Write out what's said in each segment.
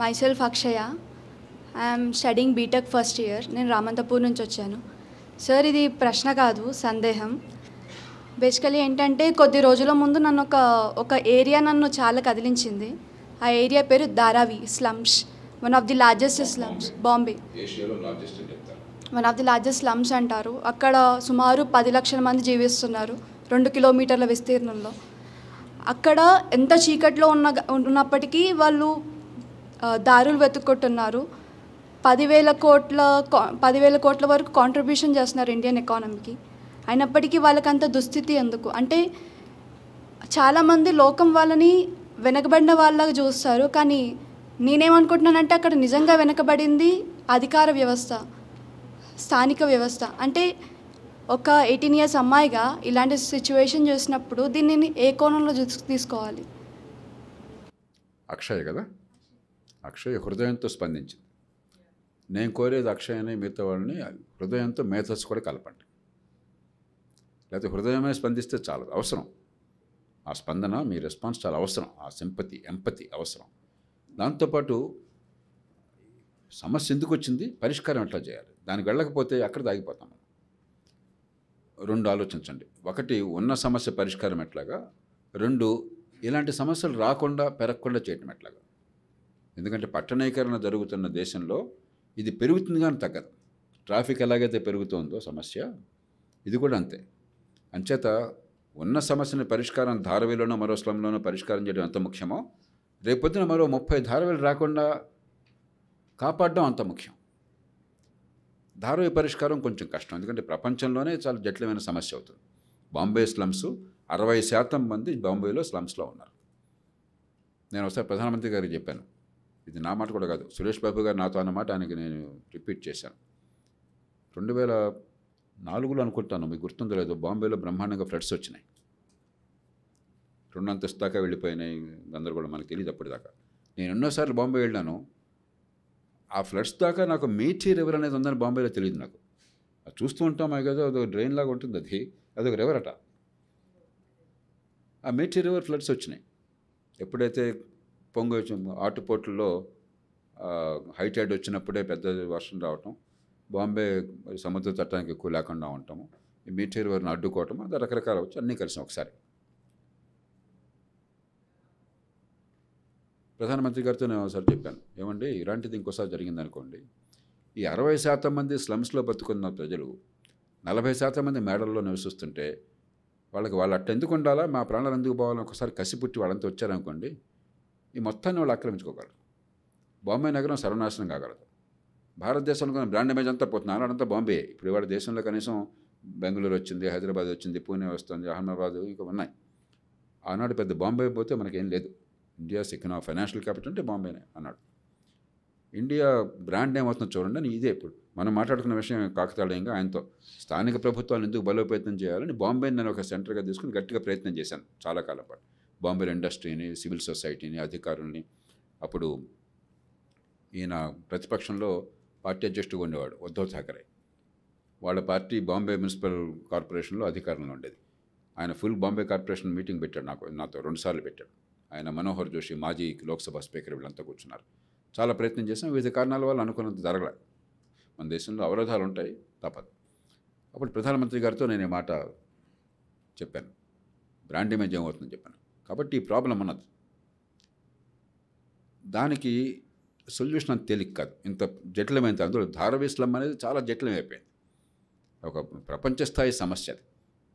myself Akshaya. I am studying BTech first year. నేను రామంతపూర్ నుంచి వచ్చాను. సార్ ఇది ప్రశ్న కాదు సందేహం. బేసికలీ ఏంటంటే కొద్ది రోజుల ముందు నన్ను ఒక ఏరియా నన్ను చాలా కదిలించింది. ఆ ఏరియా పేరు Dharavi slums, one of the largest slums Bombay. One of the largest slums అంటారు. అక్కడ సుమారు 10 లక్షల మంది జీవిస్తున్నారు 2 కిలోమీటర్ల విస్తీర్ణంలో. అక్కడ ఎంత చీకట్లో ఉన్నప్పటికీ వాళ్ళు దారులు వెతుక్కుంటున్నారు. 10,000 కోట్ల వరకు కాంట్రిబ్యూషన్ చేస్తున్నారు ఇండియన్ ఎకానమీకి. అయినప్పటికీ వాళ్ళకంత దుస్థితి ఎందుకు అంటే, చాలామంది లోకం వాళ్ళని వెనకబడిన వాళ్ళగా చూస్తారు. కానీ నేనేమనుకుంటున్నానంటే అక్కడ నిజంగా వెనకబడింది అధికార వ్యవస్థ, స్థానిక వ్యవస్థ. అంటే ఒక 18 years అమ్మాయిగా ఇలాంటి సిచ్యువేషన్ చూసినప్పుడు దీనిని ఏ కోణంలో తీసుకోవాలి? అక్షయ్ కదా, అక్షయ్ హృదయంతో స్పందించింది. నేను కోరేది అక్షయ్ మిగతా వాళ్ళని హృదయంతో మేధస్సు కూడా కలపండి. లేకపోతే హృదయమే స్పందిస్తే చాలు, అవసరం. ఆ స్పందన, మీ రెస్పాన్స్ చాలా అవసరం. ఆ సింపతి, ఎంపతి అవసరం. దాంతోపాటు సమస్య ఎందుకు వచ్చింది, పరిష్కారం ఎట్లా చేయాలి, దానికి వెళ్ళకపోతే అక్కడ దాగిపోతాం. 2 ఆలోచించండి. 1, ఉన్న సమస్య పరిష్కారం ఎట్లాగా. 2, ఇలాంటి సమస్యలు రాకుండా పెరగకుండా చేయటం ఎట్లాగా. ఎందుకంటే పట్టణీకరణ జరుగుతున్న దేశంలో ఇది పెరుగుతుంది కానీ తగ్గదు. ట్రాఫిక్ ఎలాగైతే పెరుగుతుందో సమస్య, ఇది కూడా అంతే. అంచేత ఉన్న సమస్యని పరిష్కారం ధారావిలోనో మరో స్లంలోనో పరిష్కారం చేయడం ఎంత ముఖ్యమో, రేపొద్దున మరో 30 ధారావిలు రాకుండా కాపాడడం అంత ముఖ్యం. ధారావి పరిష్కారం కొంచెం కష్టం, ఎందుకంటే ప్రపంచంలోనే చాలా జటిలమైన సమస్య అవుతుంది. బాంబే స్లమ్స్ 60% మంది బాంబేలో స్లమ్స్లో ఉన్నారు. నేను ఒకసారి ప్రధానమంత్రి గారికి చెప్పాను, ఇది నా మాట కూడా కాదు, సురేష్ బాబు గారు నాతో అన్నమాట ఆయనకి నేను రిపీట్ చేశాను. 2004లో అనుకుంటాను, మీకు గుర్తుందో లేదో, బాంబేలో బ్రహ్మాండంగా ఫ్లడ్స్ వచ్చినాయి. 2 అంతస్తు దాకా వెళ్ళిపోయినాయి, అందరూ కూడా మనకు తెలియదు అప్పటిదాకా. నేను ఎన్నోసార్లు బాంబే వెళ్ళాను. ఆ ఫ్లడ్స్ దాకా నాకు మీఠీ రివర్ అనేది ఉందని బాంబేలో తెలియదు నాకు. అది చూస్తూ ఉంటాం కదా, అదొక డ్రైన్ లాగా ఉంటుంది, అదొక రివర్ అట. ఆ మీఠీ రివర్ ఫ్లడ్స్ వచ్చినాయి ఎప్పుడైతే పొంగి ఆటుపోట్లలో హై టైడ్ వచ్చినప్పుడే పెద్ద వర్షం రావటం, బాంబే సముద్ర తట్టానికి ఎక్కువ లేకుండా ఉండటము, ఈ మీఠీ రివర్ని అడ్డుకోవటం, అది రకరకాల వచ్చి అన్నీ కలిసి ఒకసారి. ప్రధానమంత్రి గారితో నేను ఒకసారి చెప్పాను, ఏమండి ఇలాంటిది ఇంకోసారి జరిగిందనుకోండి, ఈ 60% మంది స్లమ్స్లో బతుకున్న ప్రజలు 40% మంది మేడల్లో నివసిస్తుంటే వాళ్ళు అట్ట ఎందుకు ఉండాలా, మా ప్రాణాలు ఎందుకు పోవాలని ఒకసారి కసిపుట్టి వాళ్ళంతా వచ్చారనుకోండి, ఈ మొత్తాన్ని వాళ్ళు ఆక్రమించుకోగలరు. బాంబే నగరం సర్వనాశనం కాగలదు. భారతదేశంలో బ్రాండ్ ఇమేజ్ అంతా పోతుంది. ఆనాడంతా బాంబే. ఇప్పుడు ఇవాళ దేశంలో కనీసం బెంగళూరు వచ్చింది, హైదరాబాద్ వచ్చింది, పూణే వస్తుంది, అహ్మదాబాద్ ఇంకా ఉన్నాయి. ఆనాడు పెద్ద బాంబే పోతే మనకేం లేదు. ఇండియాస్ ఫైనాన్షియల్ క్యాపిటల్ అంటే బాంబేనే అన్నాడు. ఇండియా బ్రాండ్ ఏమవుతుందో చూడండి అని ఇదే ఇప్పుడు మనం మాట్లాడుకున్న విషయం కాకతాళీయంగా ఆయనతో స్థానిక ప్రభుత్వాలు ఎందుకు బలోపేతం చేయాలని బాంబేని నేను ఒక సెంటర్గా తీసుకుని గట్టిగా ప్రయత్నం చేశాను చాలా కాలం పాటు. బాంబే ఇండస్ట్రీని, సివిల్ సొసైటీని, అధికారుల్ని. అప్పుడు ఈయన ప్రతిపక్షంలో పార్టీ అధ్యక్షుడిగా ఉండేవాడు ఉద్ధవ్ ఠాకరే. వాళ్ళ పార్టీ బాంబే మున్సిపల్ కార్పొరేషన్లో అధికారంలో ఉండేది. ఆయన ఫుల్ బాంబే కార్పొరేషన్ మీటింగ్ పెట్టాడు, నాతో 2 సార్లు పెట్టాడు. ఆయన, మనోహర్ జోషి, మాజీ లోక్సభ స్పీకర్, వీళ్ళంతా కూర్చున్నారు. చాలా ప్రయత్నం చేసాం. వివిధ కారణాల వల్ల అనుకున్నంత జరగలేదు. మన దేశంలో అవరోధాలు ఉంటాయి, తప్పదు. అప్పుడు ప్రధానమంత్రి గారితో నేను ఈ మాట చెప్పాను, బ్రాండ్ ఇమేజ్ ఏమవుతుందని చెప్పాను. కాబట్టి ఈ ప్రాబ్లం ఉన్నది, దానికి సొల్యూషన్ అంత తేలిక కాదు, ఇంత జటిలమైంది. అందులో ధారావి స్లమ్ అనేది చాలా జటిలమైపోయింది. ఒక ప్రపంచ స్థాయి సమస్య అది,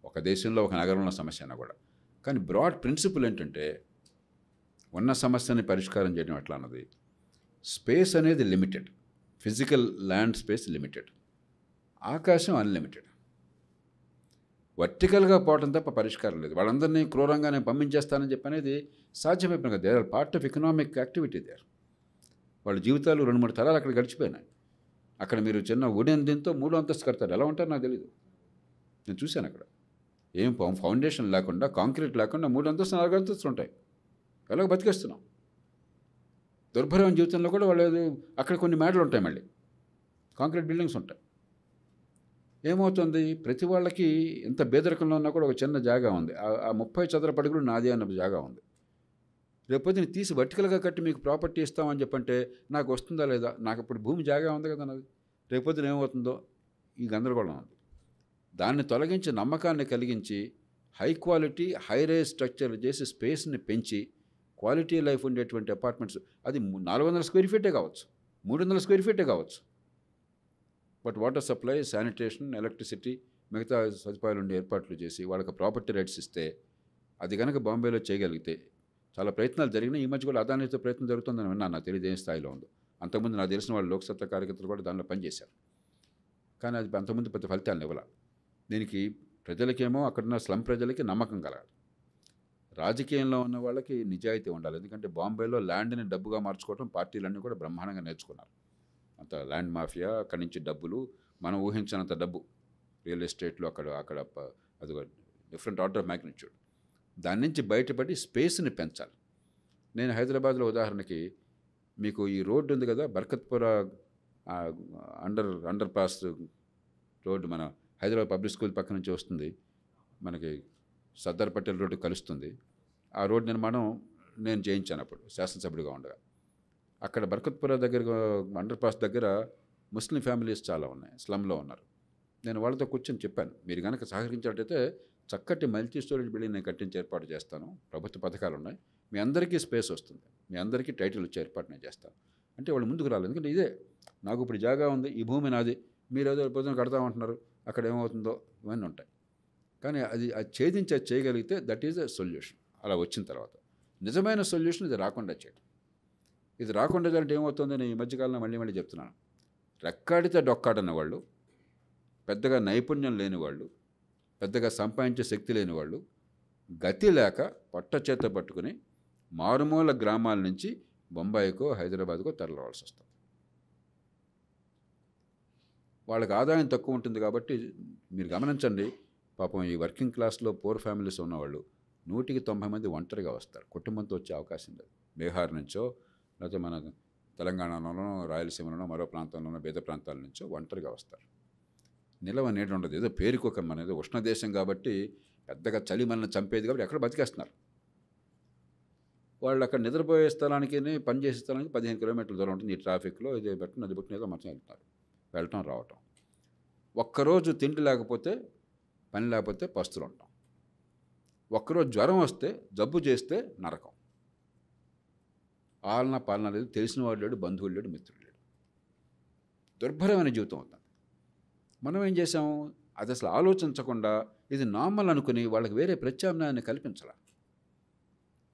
ఒక దేశంలో ఒక నగరంలో సమస్య అయినా కూడా. కానీ బ్రాడ్ ప్రిన్సిపల్ ఏంటంటే, ఉన్న సమస్యని పరిష్కారం చేయడం ఎట్లా అన్నది. స్పేస్ అనేది limited, physical land space limited, ఆకాశం అన్లిమిటెడ్. వర్టికల్గా పోవటం తప్ప పరిష్కారం లేదు. వాళ్ళందరినీ క్రూరంగా నేను పంపించేస్తానని చెప్పి అనేది సాధ్యమైపోయిన కదా. They are part of economic activity there. వాళ్ళ జీవితాలు 2-3 తరాలు అక్కడ గడిచిపోయినాయి. అక్కడ మీరు చిన్న వుడెన్ దీంతో 3వ అంతస్తు కడతారు, ఎలా ఉంటారు నాకు తెలియదు. నేను చూశాను అక్కడ ఏం ఫౌండేషన్ లేకుండా, కాంక్రీట్ లేకుండా 3 అంతస్తులు 4 అంతస్తులు ఉంటాయి. ఎలాగ బతికేస్తున్నాం. దుర్భరమైన జీవితంలో కూడా వాళ్ళు అక్కడ కొన్ని మేడలు ఉంటాయి, మళ్ళీ కాంక్రీట్ బిల్డింగ్స్ ఉంటాయి. ఏమవుతుంది, ప్రతి వాళ్ళకి ఎంత పేదరికంలో ఉన్నా కూడా ఒక చిన్న జాగా ఉంది. ఆ 30 చదరపు అడుగులు నాది అన్న జాగా ఉంది. రేపొద్దున తీసి వర్టికల్గా కట్టి మీకు ప్రాపర్టీ ఇస్తామని చెప్పంటే నాకు వస్తుందా లేదా, నాకు ఇప్పుడు భూమి జాగా ఉంది కదా నాది, రేపొద్దున ఏమవుతుందో ఈ గందరగోళం ఉంది. దాన్ని తొలగించి నమ్మకాన్ని కలిగించి హై క్వాలిటీ హై రైజ్ స్ట్రక్చర్లు చేసి స్పేస్ని పెంచి క్వాలిటీ లైఫ్ ఉండేటువంటి అపార్ట్మెంట్స్, అది 400 స్క్వేర్ ఫీటే కావచ్చు, 300 స్క్వేర్ ఫీటే కావచ్చు, but water supply, sanitation, electricity, మిగతా సదుపాయాలు ఉండే ఏర్పాట్లు చేసి వాళ్ళకి ప్రాపర్టీ రైట్స్ ఇస్తే, అది కనుక బాంబేలో చేయగలిగితే, చాలా ప్రయత్నాలు జరిగినాయి. ఈ మధ్య కూడా అదానితో ప్రయత్నం జరుగుతుందని విన్నాను, నాకు తెలియదు ఏ స్థాయిలో ఉందో. అంతకుముందు నాకు తెలిసిన వాళ్ళు లోక్సత్తా కార్యకర్తలు కూడా దానిలో పనిచేశారు, కానీ అది అంతకుముందు పెద్ద ఫలితాలను ఇవ్వాలి. దీనికి ప్రజలకేమో అక్కడున్న స్లమ్ ప్రజలకి నమ్మకం కలగాలి, రాజకీయంలో ఉన్న వాళ్ళకి నిజాయితీ ఉండాలి. ఎందుకంటే బాంబేలో ల్యాండ్ని డబ్బుగా మార్చుకోవడం పార్టీలన్నీ కూడా బ్రహ్మాండంగా నేర్చుకున్నారు. అంత ల్యాండ్ మాఫియా, అక్కడి నుంచి డబ్బులు, మనం ఊహించినంత డబ్బు రియల్ ఎస్టేట్లో అక్కడ అది డిఫరెంట్ ఆర్డర్ ఆఫ్ మ్యాగ్నిట్యూడ్. దాని నుంచి బయటపడి స్పేస్ని పెంచాలి. నేను హైదరాబాద్లో ఉదాహరణకి మీకు ఈ రోడ్డు ఉంది కదా, బర్కత్పుర అండర్ పాస్ రోడ్డు, మన హైదరాబాద్ పబ్లిక్ స్కూల్ పక్క నుంచి వస్తుంది, మనకి సర్దార్ పటేల్ రోడ్డు కలుస్తుంది. ఆ రోడ్డు నిర్మాణం నేను చేయించాను అప్పుడు శాసనసభ్యుడిగా ఉండగా. అక్కడ బర్కత్పుర దగ్గర అండర్ పాస్ దగ్గర ముస్లిం ఫ్యామిలీస్ చాలా ఉన్నాయి, స్లమ్లో ఉన్నారు. నేను వాళ్ళతో కూర్చొని చెప్పాను, మీరు కనుక సహకరించినట్టయితే చక్కటి మల్టీ స్టోరేజ్ బిల్డింగ్ నేను కట్టించి ఏర్పాటు చేస్తాను, ప్రభుత్వ పథకాలు ఉన్నాయి, మీ అందరికీ స్పేస్ వస్తుంది, మీ అందరికీ టైటిల్ వచ్చే ఏర్పాటు నేను చేస్తాను అంటే వాళ్ళు ముందుకు రాలేదు. ఎందుకంటే ఇదే నాకు ఇప్పుడు జాగా ఉంది, ఈ భూమి నాది, మీరు ఏదో పొద్దున కడతామంటున్నారు, అక్కడ ఏమవుతుందో ఇవన్నీ ఉంటాయి. కానీ అది చేయగలిగితే దట్ ఈజ్ ఎ సొల్యూషన్. అలా వచ్చిన తర్వాత నిజమైన సొల్యూషన్ ఇది రాకుండా చేయడం. ఇది రాకుండా చేయాలంటే ఏమవుతుందో నేను ఈ మధ్యకాలంలో మళ్ళీ చెప్తున్నాను. రెక్కాడితే డొక్కాడన్న వాళ్ళు, పెద్దగా నైపుణ్యం లేని వాళ్ళు, పెద్దగా సంపాదించే శక్తి లేని వాళ్ళు, గతి లేక పొట్ట చేత పట్టుకుని మారుమూల గ్రామాల నుంచి బొంబాయికో హైదరాబాద్కో తరలివాల్సి వస్తుంది. వాళ్ళకి ఆదాయం తక్కువ ఉంటుంది కాబట్టి మీరు గమనించండి, పాపం ఈ వర్కింగ్ క్లాస్లో పూర్ ఫ్యామిలీస్ ఉన్నవాళ్ళు 190 మంది ఒంటరిగా వస్తారు, కుటుంబంతో వచ్చే అవకాశం లేదు. బీహార్ నుంచో లేకపోతే మన తెలంగాణలోనో రాయలసీమలోనో మరో ప్రాంతంలోనో పేద ప్రాంతాల నుంచో ఒంటరిగా వస్తారు. నిలవ నీడ ఉండదు. ఏదో పేరుకొక మన ఏదో ఉష్ణదేశం కాబట్టి పెద్దగా చలి మనల్ని చంపేది కాబట్టి ఎక్కడ బతికేస్తున్నారు. వాళ్ళు అక్కడ నిద్రపోయే స్థలానికి, పనిచేసే స్థలానికి 15 కిలోమీటర్ల దూరం ఉంటుంది. ఈ ట్రాఫిక్లో ఇది పెట్టిన అది పుట్టిన ఏదో మంచం వెళ్తున్నారు, వెళ్ళటం రావటం. ఒక్కరోజు తిండి లేకపోతే, పని లేకపోతే పస్తులు ఉంటాం. ఒక్కరోజు జ్వరం వస్తే, జబ్బు చేస్తే నరకం. ఆలన పాలన లేదు, తెలిసిన వాడు లేడు, బంధువులు లేడు, మిత్రుడు లేడు. దుర్భరమైన జీవితం అవుతుంది. మనం ఏం చేసాము, అది అసలు ఆలోచించకుండా ఇది నార్మల్ అనుకుని వాళ్ళకి వేరే ప్రత్యామ్నాయాన్ని కల్పించాలి.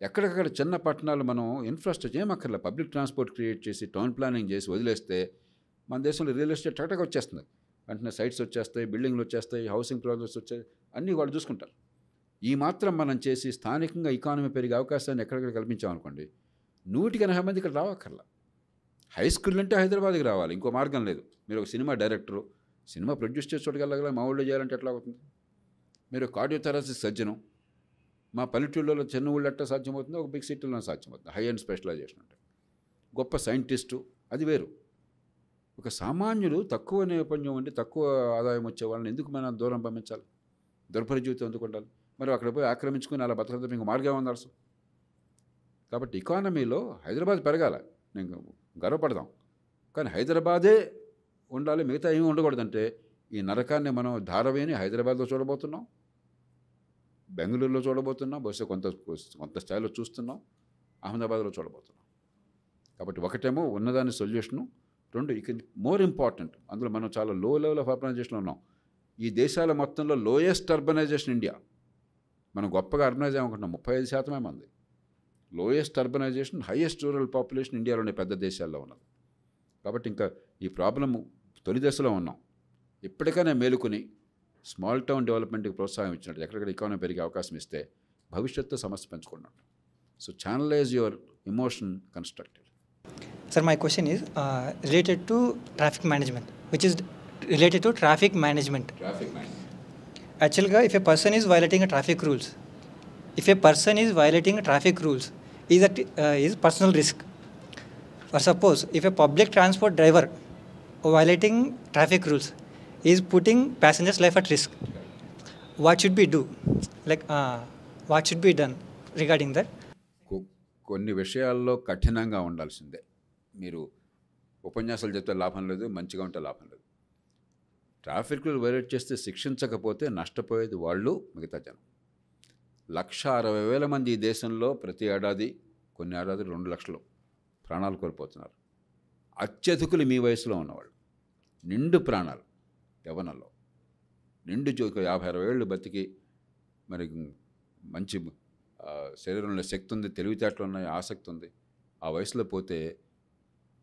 ఎక్కడికక్కడ చిన్న పట్టణాలు మనం ఇన్ఫ్రాస్ట్రక్చర్ ఏమక్కర్లే, పబ్లిక్ ట్రాన్స్పోర్ట్ క్రియేట్ చేసి టౌన్ ప్లానింగ్ చేసి వదిలేస్తే మన దేశంలో రియల్ ఎస్టేట్ టకటగా వచ్చేస్తుంది. వెంటనే సైట్స్ వచ్చేస్తాయి, బిల్డింగ్లు వచ్చేస్తాయి, హౌసింగ్ ప్రాజెక్ట్స్ వచ్చాయి, అన్నీ వాళ్ళు చూసుకుంటారు. ఈ మాత్రం మనం చేసి స్థానికంగా ఎకానమీ పెరిగే అవకాశాన్ని ఎక్కడిక్కడ కల్పించామనుకోండి, 180 మంది ఇక్కడ రావక్కర్లా. హై స్కూల్ అంటే హైదరాబాద్కి రావాలి, ఇంకో మార్గం లేదు. మీరు ఒక సినిమా డైరెక్టరు, సినిమా ప్రొడ్యూస్ చేసి చూడగలగల, మా ఊళ్ళో చేయాలంటే ఎట్లా అవుతుంది? మీరు కార్డియోథెరసిస్ సర్జనం, మా పల్లెటూళ్ళలో చిన్న ఊళ్ళో ఎట్లా సాధ్యమవుతుందో ఒక బిగ్ సిటీలో సాధ్యమవుతుంది. హై అండ్ స్పెషలైజేషన్ అంటే గొప్ప సైంటిస్టు, అది వేరు. ఒక సామాన్యుడు తక్కువ నైపుణ్యం ఉండి తక్కువ ఆదాయం వచ్చే వాళ్ళని ఎందుకు మనం దూరం పంపించాలి? దుర్భర జీవితం ఎందుకు ఉండాలి? మరి అక్కడ పోయి ఆక్రమించుకుని అలా బతకడం ఇంకో మార్గం ఉండాల్సి. కాబట్టి ఎకానమీలో హైదరాబాద్ పెరగాల, నేను గర్వపడదాం, కానీ హైదరాబాదే ఉండాలి, మిగతా ఏమీ ఉండకూడదంటే ఈ నరకాన్ని మనం ధారావేని హైదరాబాద్లో చూడబోతున్నాం, బెంగళూరులో చూడబోతున్నాం, బహుశా కొంత స్థాయిలో చూస్తున్నాం, అహ్మదాబాద్లో చూడబోతున్నాం. కాబట్టి ఒకటేమో ఉన్నదాని సొల్యూషను, రెండు ఇక మోర్ ఇంపార్టెంట్, అందులో మనం చాలా లో లెవెల్ ఆఫ్ అర్బనైజేషన్లో ఉన్నాం. ఈ దేశాల మొత్తంలో లోయెస్ట్ అర్బనైజేషన్ ఇండియా. మనం గొప్పగా అర్బనైజ్ అయ్యామనుకుంటున్నాం, 35% మంది. Lowest urbanisation, highest rural population ఇండియాలోని పెద్ద దేశాల్లో ఉన్నది. కాబట్టి ఇంకా ఈ ప్రాబ్లము తొలి దశలో ఉన్నాం. ఇప్పటికైనా మేలుకొని స్మాల్ టౌన్ డెవలప్మెంట్కి ప్రోత్సాహం ఇచ్చినట్టు ఎక్కడెక్కడ ఎకానమీ పెరిగే అవకాశం ఇస్తే భవిష్యత్తు సమస్య పెంచుకుంటాం. So channelize your emotion constructive. Sir, my question is related to traffic management, which is related to traffic management. Actually, if a person is violating a traffic rules, is personal risk. For suppose, if a public transport driver violating traffic rules is putting passengers' life at risk, what should be do? What should be done regarding that? కొన్ని విషయాల్లో కఠినంగా ఉండాల్సిందే. మీరు ఉపన్యాసాలు చెప్తే లాభం లేదు, మంచిగా ఉంటే లాభం లేదు. ట్రాఫిక్ రూల్ వైలేట్ చేస్తే శిక్షించకపోతే నష్టపోయేది వాళ్ళు, మిగతా జనం. 1,60,000 మంది ఈ దేశంలో ప్రతి ఏడాది, కొన్ని ఏడాది 2 లక్షలు ప్రాణాలు కోల్పోతున్నారు. అత్యధికులు మీ వయసులో ఉన్నవాళ్ళు, నిండు ప్రాణాలు యవ్వనంలో, నిండు 50-60 ఏళ్ళు బతికి మరి మంచి శరీరంలో శక్తి ఉంది, తెలివితేటలు ఉన్నాయి, ఆసక్తి ఉంది, ఆ వయసులో పోతే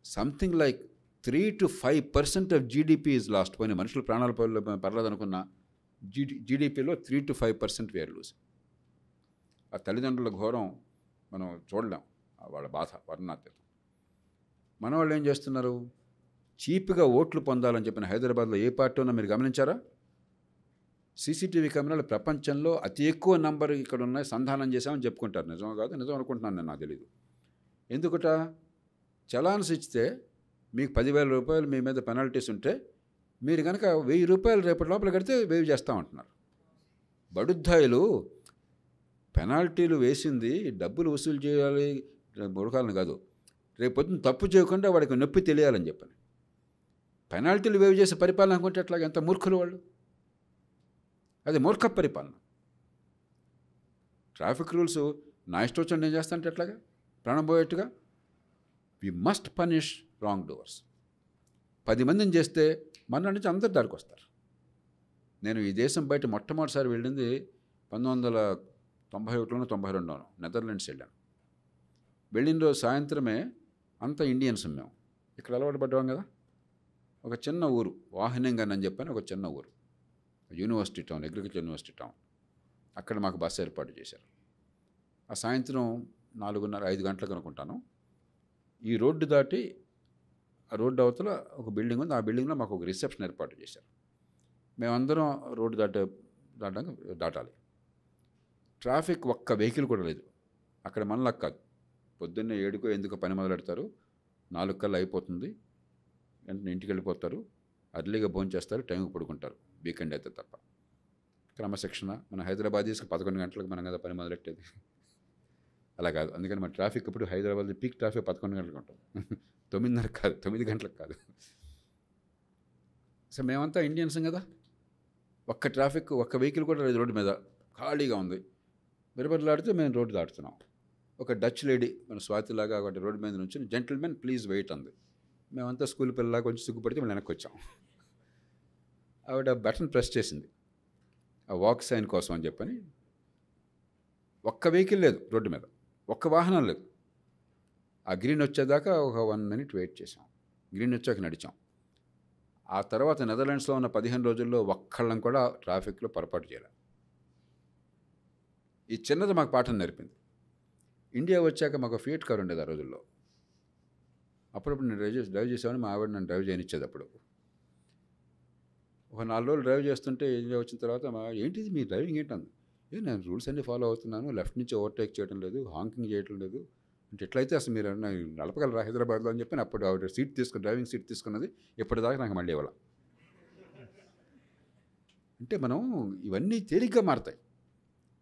something like 3 to 5% of GDP is lost. పోయిన మనుషుల ప్రాణాలు పర్లేదనుకున్న జీడిపిలో 3 to 5% వేర్ లూజ్. ఆ తల్లిదండ్రుల ఘోరం మనం చూడలేం, వాళ్ళ బాధ వర్ణాతీతం. మన వాళ్ళు ఏం చేస్తున్నారు? చీప్గా ఓట్లు పొందాలని చెప్పిన హైదరాబాద్లో ఏ పార్టీ ఉన్నా మీరు గమనించారా? సీసీటీవీ కెమెరాలు ప్రపంచంలో అతి ఎక్కువ నంబర్ ఇక్కడ ఉన్నాయి, సంధానం చేశామని చెప్పుకుంటారు. నిజం కాదు, నిజం అనుకుంటున్నాను నేను, నాకు తెలీదు. ఎందుకుట? చలాన్స్ ఇస్తే మీకు 10,000 రూపాయలు మీ మీద పెనాల్టీస్ ఉంటే మీరు కనుక 1,000 రూపాయలు రేపటి లోపల కడితే వేవ్ చేస్తామంటున్నారు. బడుద్దాయిలు పెనాల్టీలు వేసింది డబ్బులు వసూలు చేయాలి బుడకాలని కాదు, రేపొద్దున తప్పు చేయకుండా వాడికి నొప్పి తెలియాలని చెప్పని పెనాల్టీలు వేవ్ చేసే పరిపాలన అనుకుంటే ఎట్లాగా? ఎంత మూర్ఖులు వాళ్ళు! అది మూర్ఖ పరిపాలన. ట్రాఫిక్ రూల్స్ నా ఇష్టం వచ్చి నేను చేస్తానంటే ఎట్లాగా? ప్రాణం పోయేట్టుగా. We must punish wrong doers. 10 మందిని చేస్తే మన నుంచి అందరు దారికి వస్తారు. నేను ఈ దేశం బయట మొట్టమొదటిసారి వెళ్ళింది 1991 92 నెదర్లాండ్స్ వెళ్ళాను. వెళ్ళిన రోజు సాయంత్రమే అంతా ఇండియన్స్ మేము. ఇక్కడ అలవాటు పడ్డాం కదా. ఒక చిన్న ఊరు, వాహినంగన్ అని చెప్పని ఒక చిన్న ఊరు, university town, agriculture university town. అక్కడ మాకు బస్సు ఏర్పాటు చేశారు. ఆ సాయంత్రం 4:30-5 గంటలకు అనుకుంటాను. ఈ రోడ్డు దాటి ఆ రోడ్డు అవతల ఒక బిల్డింగ్ ఉంది, ఆ బిల్డింగ్లో మాకు ఒక రిసెప్షన్ ఏర్పాటు చేశారు. మేమందరం రోడ్డు దాటాలి. ట్రాఫిక్ ఒక్క వెహికల్ కూడా లేదు అక్కడ. మనలా కాదు, పొద్దున్నే 7కో 8కో పని మొదలెడతారు, 4 కల్లా అయిపోతుంది, వెంటనే ఇంటికి వెళ్ళిపోతారు, అర్లీగా భోజనం చేస్తారు, టైంకి పడుకుంటారు, వీకెండ్ అయితే తప్ప. క్రమశిక్షణ. మన హైదరాబాద్ తీసుకు 11 గంటలకు మనం కదా పని మొదలెట్టేది, అలా కాదు. అందుకని మన ట్రాఫిక్ ఇప్పుడు హైదరాబాద్ పీక్ ట్రాఫిక్ 11 గంటలకు ఉంటుంది, 9:30 కాదు, 9 గంటలకు కాదు. సో మేమంతా ఇండియన్స్ కదా. ఒక్క ట్రాఫిక్, ఒక్క వెహికల్ కూడా లేదు రోడ్డు మీద, ఖాళీగా ఉంది. బిరబిరలాడితే మేము రోడ్డు దాటుతున్నాం. ఒక డచ్ లేడీ మన స్వాతిలాగా ఒకటి రోడ్డు మీద నుంచి, జెంటిల్మెన్ ప్లీజ్ వెయిట్ అంది. మేమంతా స్కూల్ పిల్లలాగా కొంచెం సిగ్గుపడితే మేము వెనక్కి వచ్చాం. ఆవిడ బటన్ ప్రెస్ చేసింది ఆ వాక్ సైన్ కోసం అని చెప్పని. ఒక్క వెహికల్ లేదు రోడ్డు మీద, ఒక్క వాహనం లేదు. ఆ గ్రీన్ వచ్చేదాకా ఒక 1 minute వెయిట్ చేసాం. గ్రీన్ వచ్చాక నడిచాం. ఆ తర్వాత నెదర్లాండ్స్లో ఉన్న 15 రోజుల్లో ఒక్కళ్ళం కూడా ట్రాఫిక్లో పొరపాటు చేయలేదు. ఈ చిన్నది మాకు పాఠం నేర్పింది. ఇండియా వచ్చాక మాకు ఫియట్ కార్ ఉండేది ఆ రోజుల్లో. అప్పుడప్పుడు నేను డ్రైవ్ చేసేవాడిని, మా ఆవిడ నన్ను డ్రైవ్ చేయనిచ్చేది. అప్పుడు ఒక 4 రోజులు డ్రైవ్ చేస్తుంటే ఇండియా వచ్చిన తర్వాత ఏంటిది మీ డ్రైవింగ్ ఏంటంది? నేను రూల్స్ అన్నీ ఫాలో అవుతున్నాను, లెఫ్ట్ నుంచి ఓవర్టేక్ చేయడం లేదు, హాంకింగ్ చేయడం లేదు అంటే ఎట్లయితే అసలు మీరు నడపగలరా హైదరాబాద్లో అని చెప్పి అప్పుడు ఆవిడ డ్రైవింగ్ సీట్ తీసుకున్నది. ఇప్పటిదాకా నాకు మళ్ళీ ఇవ్వాలి. అంటే మనం ఇవన్నీ తేలిగ్గా మారుతాయి.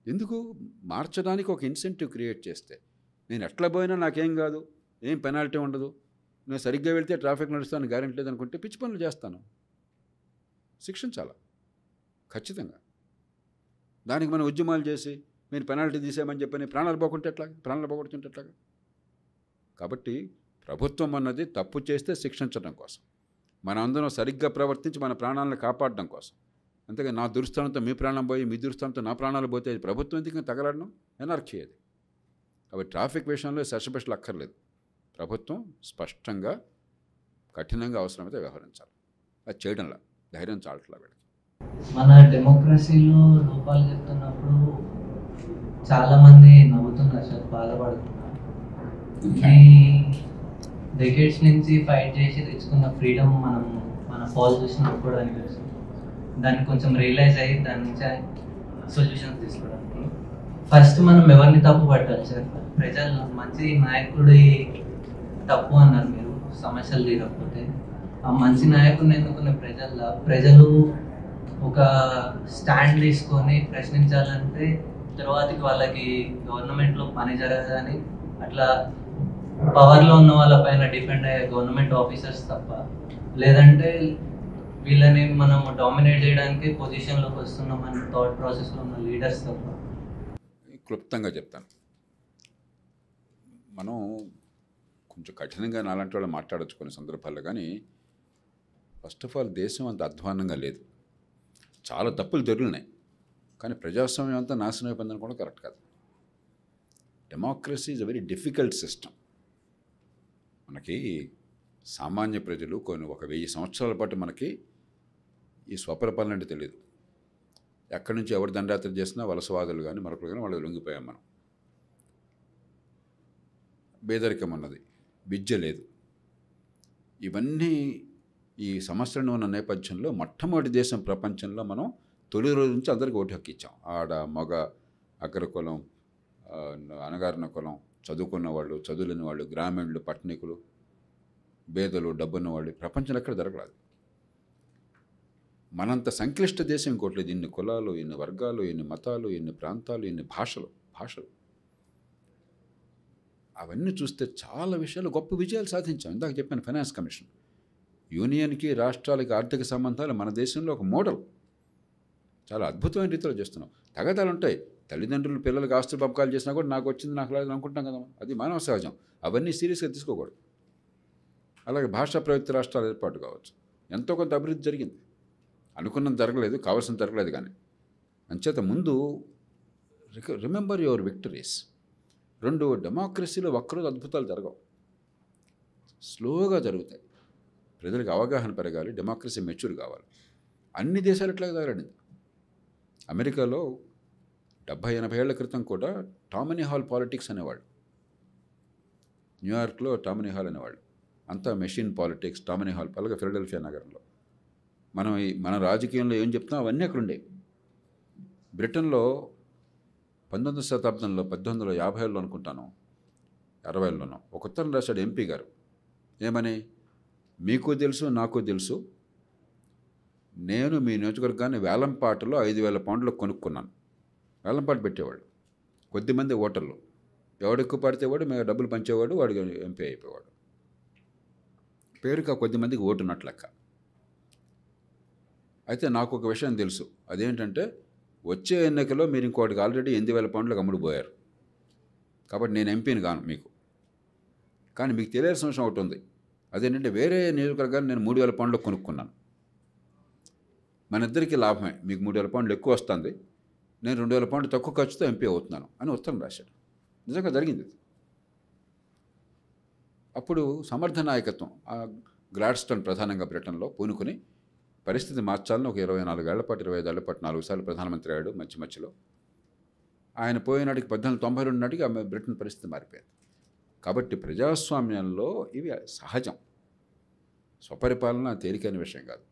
ఎందుకు? మార్చడానికి ఒక ఇన్సెంటివ్ క్రియేట్ చేస్తే. నేను ఎట్లా పోయినా నాకేం కాదు, ఏం పెనాల్టీ ఉండదు, నేను సరిగ్గా వెళ్తే ట్రాఫిక్ నడుస్తాను గ్యారెంటీ లేదనుకుంటే పిచ్చి పనులు చేస్తాను. శిక్షించాలా ఖచ్చితంగా. దానికి మనం ఉద్యమాలు చేసి మీరు పెనాల్టీ తీసేయమని చెప్పని ప్రాణాలు పోగొట్టుంటే ఎట్లాగా? కాబట్టి ప్రభుత్వం అన్నది తప్పు చేస్తే శిక్షించడం కోసం, మన అందరం సరిగ్గా ప్రవర్తించి మన ప్రాణాలను కాపాడడం కోసం. అంతేగా నా దురుస్థానంతో మీ ప్రాణం పోయి, మీ దురుస్థానంతో నా ప్రాణాలు పోతే ప్రభుత్వం ఎందుకు తగలడడం? ఎనర్జీ అది. కాబట్టి ట్రాఫిక్ విషయంలో సెషబెస్ట్లు అక్కర్లేదు. ప్రభుత్వం స్పష్టంగా కఠినంగా అవసరమైతే వ్యవహరించాలి. అది చేయడంలా ధైర్యం చాలట్లా వీళ్ళకి. మన డెమోక్రసీలో లోపాలు చెప్తున్నప్పుడు చాలామంది నవ్వుతున్నారు సార్, బాధపడుతున్నారు. డెకేడ్స్ నుంచి ఫైట్ చేసి తెచ్చుకున్న ఫ్రీడమ్ మన ఫాల్ చూసినప్పుడు అనిపిస్తుంది. దాన్ని కొంచెం రియలైజ్ అయ్యి దాని నుంచి సొల్యూషన్స్ తీసుకోవడానికి ఫస్ట్ మనం ఎవరిని తప్పు పట్టాలి సార్? ప్రజలు. మంచి నాయకుడి తప్పు అన్నారు మీరు, సమస్యలు తీరకపోతే ఆ మంచి నాయకుడిని ఎన్నుకున్న ప్రజలు ఒక స్టాండ్ తీసుకొని ప్రశ్నించాలంటే తర్వాతకి వాళ్ళకి గవర్నమెంట్లో పని జరగదని అట్లా పవర్లో ఉన్న వాళ్ళ పైన డిపెండ్ అయ్యే గవర్నమెంట్ ఆఫీసర్స్ తప్ప, లేదంటే వీళ్ళని మనం డామినేట్ చేయడానికి పొజిషన్లోకి వస్తున్నామని థాట్ ప్రాసెస్లో ఉన్న లీడర్స్ తప్ప. క్లుప్తంగా చెప్తాను. మనం కొంచెం కఠినంగా నాలాంటి వాళ్ళు మాట్లాడచ్చు కొన్ని సందర్భాల్లో, కానీ ఫస్ట్ ఆఫ్ ఆల్ దేశం అంత అధ్వాన్నంగా లేదు. చాలా తప్పులు జరిగినాయి, కానీ ప్రజాస్వామ్యం అంతా నాశనం అయిపోయిందని కూడా కరెక్ట్ కాదు. Democracy is a very difficult system. మనకి సామాన్య ప్రజలు ఒక 1000 సంవత్సరాల పాటు మనకి ఈ స్వపరిపాలన అంటే తెలియదు. ఎక్కడి నుంచి ఎవరు దండయాత్ర చేసినా వలసవాదులు కానీ మరొకరు కానీ వాళ్ళు లొంగిపోయాం మనం. పేదరికం ఉన్నది, విద్య లేదు. ఇవన్నీ ఈ సమస్యలను ఉన్న నేపథ్యంలో మొట్టమొదటి దేశం ప్రపంచంలో మనం తొలి రోజు నుంచి అందరికీ ఓటు హక్కు ఇచ్చాం. ఆడ, మగ, అగ్రకులం, అణగారిన కులం, చదువుకున్న వాళ్ళు, చదువులేని వాళ్ళు, గ్రామీణులు, పట్టణికులు, పేదలు, డబ్బున్న వాళ్ళు, ప్రపంచంలో ఎక్కడ జరగలేదు. మనంత సంక్లిష్ట దేశం ఇంకోట్లేదు. ఇన్ని కులాలు, ఇన్ని వర్గాలు, ఇన్ని మతాలు, ఇన్ని ప్రాంతాలు, ఇన్ని భాషలు. అవన్నీ చూస్తే చాలా విషయాలు గొప్ప విజయాలు సాధించాం. ఇందాక చెప్పాను ఫైనాన్స్ కమిషన్. యూనియన్కి, రాష్ట్రాలకి ఆర్థిక సంబంధాలు మన దేశంలో ఒక మోడల్. చాలా అద్భుతమైన రీతిలో చేస్తున్నాం. తగాదాలు ఉంటాయి. తల్లిదండ్రులు పిల్లలకు ఆస్తులు పంపకాలు చేసినా కూడా నాకు వచ్చింది నాకు లేదు అనుకుంటాం కదా, అది మానవ సహజం. అవన్నీ సీరియస్గా తీసుకోకూడదు. అలాగే భాషా ప్రయుక్త రాష్ట్రాల ఏర్పాటు కావచ్చు, ఎంతో కొంత అభివృద్ధి జరిగింది. అనుకున్నది జరగలేదు, కావాల్సింది జరగలేదు. కానీ అంచేత ముందు రిమెంబర్ యువర్ విక్టరీస్. 2, డెమోక్రసీలో ఒక్కరోజు అద్భుతాలు జరగవు, స్లోగా జరుగుతాయి. ప్రజలకు అవగాహన పెరగాలి, డెమోక్రసీ మెచ్యూర్ కావాలి. అన్ని దేశాలు ఇట్లాగే తయారైంది. అమెరికాలో 70-80 ఏళ్ల క్రితం కూడా టామనీ హాల్ పాలిటిక్స్ అనేవాళ్ళు. న్యూయార్క్లో టామనీ హాల్ అనేవాళ్ళు. అంతా మెషిన్ పాలిటిక్స్, టామనీ హాల్. అలాగే ఫిలడెల్ఫియా నగరంలో మన రాజకీయంలో ఏం చెప్తాం అవన్నీ అక్కడ ఉండేవి. బ్రిటన్లో 19వ శతాబ్దంలో 1850లో అనుకుంటాను, 60లోనో ఒక ఉత్తరం రాశాడు ఎంపీ గారు. ఏమని? మీకు తెలుసు, నాకు తెలుసు, నేను మీ నియోజకవర్గాన్ని వేలంపాటలో 5,000 పౌండ్లకు కొనుక్కున్నాను. వేలంపాట పెట్టేవాడు. కొద్దిమంది ఓటర్లు, ఎవడు ఎక్కువ పడితే వాడు మేము డబ్బులు పంచేవాడు, వాడు ఎంపీ అయిపోయేవాడు. పేరుకి ఆ కొద్దిమందికి ఓటున్నట్లు లెక్క. అయితే నాకు ఒక విషయం తెలుసు, అదేంటంటే వచ్చే ఎన్నికలో మీరు ఇంకోటికి ఆల్రెడీ 8,000 పౌండ్లకు అమ్ముడుపోయారు, కాబట్టి నేను ఎంపీని కాను మీకు. కానీ మీకు తెలియాల్సిన విషయం ఒకటి ఉంది, అదేంటంటే వేరే నియోజకవర్గాన్ని నేను 3,000 పౌండ్లకు కొనుక్కున్నాను. మన ఇద్దరికీ లాభమే, మీకు 3,000 పౌండ్లు ఎక్కువ వస్తుంది, నేను 2,000 పౌండ్లు తక్కువ ఖర్చుతో ఎంపీ అవుతున్నాను అని ఉత్తరం రాశాడు. నిజంగా జరిగింది. అప్పుడు సమర్థ నాయకత్వం, గ్లాడ్స్టోన్ ప్రధానంగా బ్రిటన్లో పూనుకొని పరిస్థితి మార్చాలని ఒక 24 ఏళ్ల పాటు 25 ఏళ్ల పాటు 4 సార్లు ప్రధానమంత్రి అయ్యాడు. మధ్యలో ఆయన పోయినాటికి 1892 నాటికి బ్రిటన్ పరిస్థితి మారిపోయింది. కాబట్టి ప్రజాస్వామ్యంలో ఇవి సహజం. స్వపరిపాలన తేలికైన విషయం కాదు.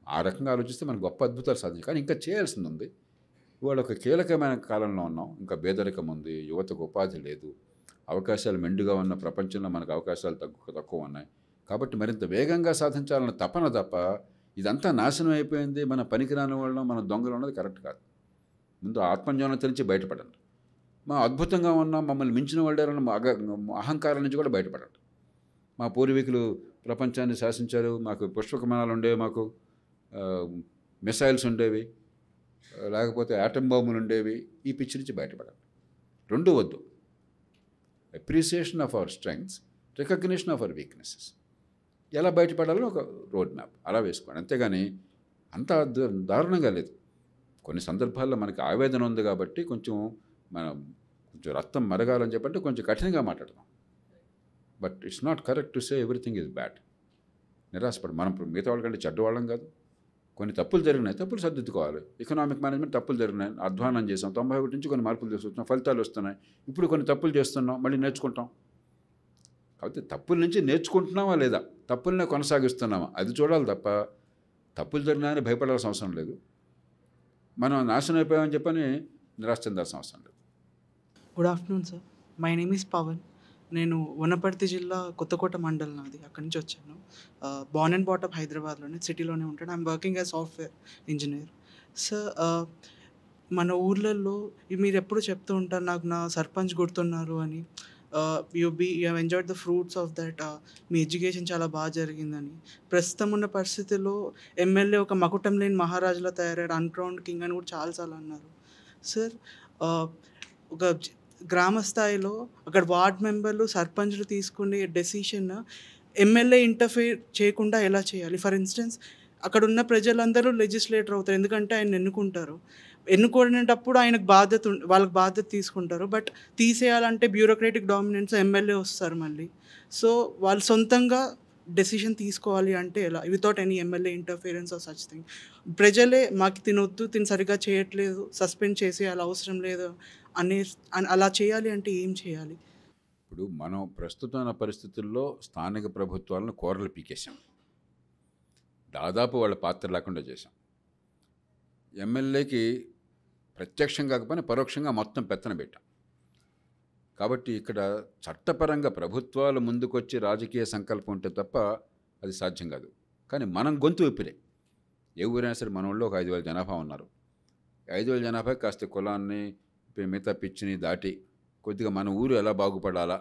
ఆ రకంగా ఆలోచిస్తే మనం గొప్ప అద్భుతాలు సాధించాం. కానీ ఇంకా చేయాల్సింది ఉంది. ఇవాళ ఒక కీలకమైన కాలంలో ఉన్నాం. ఇంకా పేదరికం ఉంది, యువతకు ఉపాధి లేదు, అవకాశాలు మెండుగా ఉన్న ప్రపంచంలో మనకు అవకాశాలు తక్కువ ఉన్నాయి. కాబట్టి మరింత వేగంగా సాధించాలన్న తపన తప్ప ఇదంతా నాశనం అయిపోయింది, మన పనికిరాని వాళ్ళం, మన దొంగలు ఉన్నది కరెక్ట్ కాదు. ముందు ఆత్మజ్ఞానత నుంచి బయటపడండి. మా అద్భుతంగా ఉన్నాం, మమ్మల్ని మించిన వాళ్ళని అహంకారం నుంచి కూడా బయటపడండి. మా పూర్వీకులు ప్రపంచాన్ని శాసించారు, మాకు పుష్పక విమానాలు ఉండేవి, మాకు మిసైల్స్ ఉండేవి, లేకపోతే ఆటమ్ బాంబులు ఉండేవి. ఈ పిచ్చి నుంచి బయటపడండి. 2 వద్దు. Appreciation of our strengths, recognition of our weaknesses. ఎలా బయటపడాలో ఒక రోడ్ మ్యాప్ అలా వేసుకోండి. అంతేగాని అంత దారుణంగా లేదు. కొన్ని సందర్భాల్లో మనకి ఆవేదన ఉంది కాబట్టి కొంచెం రక్తం మరగాలని చెప్పంటే కొంచెం కఠినంగా మాట్లాడదాం. But it's not correct to say everything is bad. నిరాశపడి మనం మిగతా వాళ్ళకంటే చెడ్డవాళ్ళం కాదు. కొన్ని తప్పులు జరిగినాయి, తప్పులు సర్దిద్దుకోవాలి. ఎకనామిక్ మేనేజ్మెంట్ తప్పులు జరిగినాయి, అధ్వానం చేసాం. 91 నుంచి కొన్ని మార్పులు తీసుకొచ్చాం, ఫలితాలు వస్తున్నాయి. ఇప్పుడు కొన్ని తప్పులు చేస్తున్నాం, మళ్ళీ నేర్చుకుంటాం. కాబట్టి తప్పుల నుంచి నేర్చుకుంటున్నామా లేదా, తప్పులనే కొనసాగిస్తున్నామా అది చూడాలి తప్ప తప్పులు జరిగినాయని భయపడాల్సిన అవసరం లేదు. మనం నాశనం అయిపోయామని చెప్పని నిరాశ చెందాల్సిన అవసరం లేదు. Good afternoon sir, my name is Pavan. నేను వనపర్తి జిల్లా కొత్తకోట మండలం నాది, అక్కడి నుంచి వచ్చాను. బార్న్ అండ్ బాటప్ హైదరాబాద్లోనే, సిటీలోనే ఉంటాను. I'm working as software engineer. Sir, మన ఊర్లలో మీరు ఎప్పుడు చెప్తూ ఉంటారు నాకు నా సర్పంచ్ గుర్తున్నారు అని. You have enjoyed the fruits of that, me education చాలా బాగా జరిగిందని. ప్రస్తుతం ఉన్న పరిస్థితుల్లో ఎమ్మెల్యే ఒక మకుటం లేని మహారాజులా తయారయ్యాడు, అన్క్రౌన్డ్ కింగ్ అని కూడా చాలాసార్లు అన్నారు. సార్, ఒక గ్రామ స్థాయిలో అక్కడ వార్డ్ మెంబర్లు సర్పంచ్లు తీసుకునే డెసిషన్ ఎమ్మెల్యే ఇంటర్ఫేర్ చేయకుండా ఎలా చేయాలి? ఫర్ ఇన్స్టెన్స్, అక్కడ ఉన్న ప్రజలందరూ లెజిస్లేటర్ అవుతారు, ఎందుకంటే ఆయన ఎన్నుకుంటారు. ఎన్నుకునేటప్పుడు ఆయనకు వాళ్ళకి బాధ్యత తీసుకుంటారు. బట్ తీసేయాలంటే బ్యూరోక్రాటిక్ డామినెన్స్ ఎమ్మెల్యే వస్తారు మళ్ళీ. సో వాళ్ళు సొంతంగా డెసిషన్ తీసుకోవాలి అంటే ఎలా, without any MLA interference or such thing? ప్రజలే మాకు తినొద్దు, తిని సరిగ్గా చేయట్లేదు, సస్పెండ్ చేసేయాలి, అవసరం లేదు అలా చేయాలి అంటే ఏం చేయాలి? ఇప్పుడు మనం ప్రస్తుతం ఉన్న పరిస్థితుల్లో స్థానిక ప్రభుత్వాలను కూరలు పీకేశాం, దాదాపు వాళ్ళ పాత్ర లేకుండా చేశాం. ఎమ్మెల్యేకి ప్రత్యక్షంగా కాకపోయినా పరోక్షంగా మొత్తం పెత్తన పెట్టాం. కాబట్టి ఇక్కడ చట్టపరంగా ప్రభుత్వాలు ముందుకొచ్చి రాజకీయ సంకల్పం ఉంటే తప్ప అది సాధ్యం కాదు. కానీ మనం గొంతు విప్పిరే. ఏ ఊరైనా సరే మన ఊళ్ళో ఒక 5,000 జనాభా ఉన్నారు. 5,000 జనాభా కాస్త కులాన్ని మిగతా పిచ్చిని దాటి కొద్దిగా మన ఊరు ఎలా బాగుపడాలా,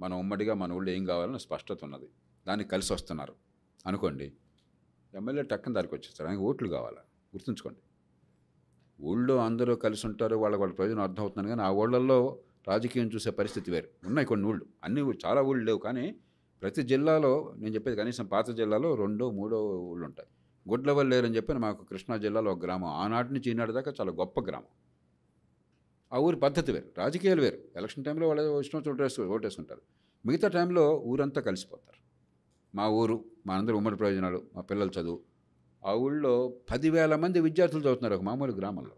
మన ఉమ్మడిగా మన ఊళ్ళో ఏం కావాలని స్పష్టత ఉన్నది, దానికి కలిసి వస్తున్నారు అనుకోండి. ఎమ్మెల్యే టక్కన దానికి వచ్చేస్తారు. ఆయనకి ఓట్లు కావాలా, గుర్తుంచుకోండి. ఊళ్ళో అందరూ కలిసి ఉంటారు, వాళ్ళ ప్రయోజనం అర్థం అవుతున్నాను. కానీ ఆ ఊళ్ళల్లో రాజకీయం చూసే పరిస్థితి వేరు. ఉన్నాయి కొన్ని ఊళ్ళు, అన్ని చాలా ఊళ్ళు లేవు. కానీ ప్రతి జిల్లాలో, నేను చెప్పేది కనీసం పాత జిల్లాలో 2, 3 ఊళ్ళు ఉంటాయి. గుడ్లవల్లి లేరని చెప్పి మాకు కృష్ణా జిల్లాలో ఒక గ్రామం, ఆనాటి నుంచి ఈనాటి దాకా చాలా గొప్ప గ్రామం. ఆ ఊరి పద్ధతి వేరు, రాజకీయాలు వేరు. ఎలక్షన్ టైంలో వాళ్ళు ఇష్టం ఓటేసుకుంటారు, మిగతా టైంలో ఊరంతా కలిసిపోతారు. మా ఊరు, మా అందరూ ఉమ్మడి ప్రయోజనాలు, మా పిల్లల చదువు. ఆ ఊళ్ళో 10,000 మంది విద్యార్థులు చదువుతున్నారు ఒక మామూలు గ్రామంలో.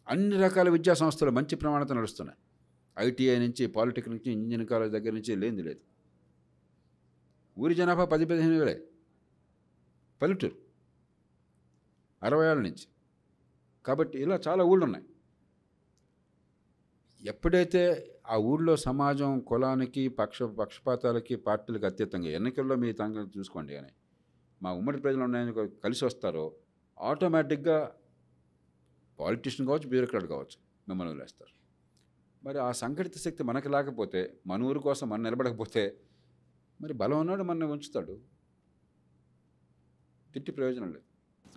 అన్ని రకాల విద్యా సంస్థలు మంచి ప్రమాణంతో నడుస్తున్నాయి. ఐటీఐ నుంచి, పాలిటెక్నిక్ నుంచి, ఇంజనీరింగ్ కాలేజ్ దగ్గర నుంచి లేనిది లేదు. ఊరి జనాభా 10-15 వేలే. పల్లెటూరు 60 ఏళ్ళ నుంచి. కాబట్టి ఇలా చాలా ఊళ్ళు ఉన్నాయి. ఎప్పుడైతే ఆ ఊళ్ళో సమాజం కులానికి పక్షపాతాలకి పార్టీలకు అతీతంగా ఎన్నికల్లో మీ తంగ చూసుకోండి కానీ మా ఉమ్మడి ప్రజలు ఉన్నాయని కలిసి వస్తారో ఆటోమేటిక్గా పాలిటిషియన్ కావచ్చు, బ్యూరోక్రాట్ కావచ్చు, మిమ్మల్ని వదిలేస్తారు. మరి ఆ సంఘటిత శక్తి మనకి లేకపోతే, మన ఊరు కోసం మనం నిలబడకపోతే, మరి బలం ఉన్నాడు మన ఉంచుతాడు, తిట్టి ప్రయోజనం లేదు.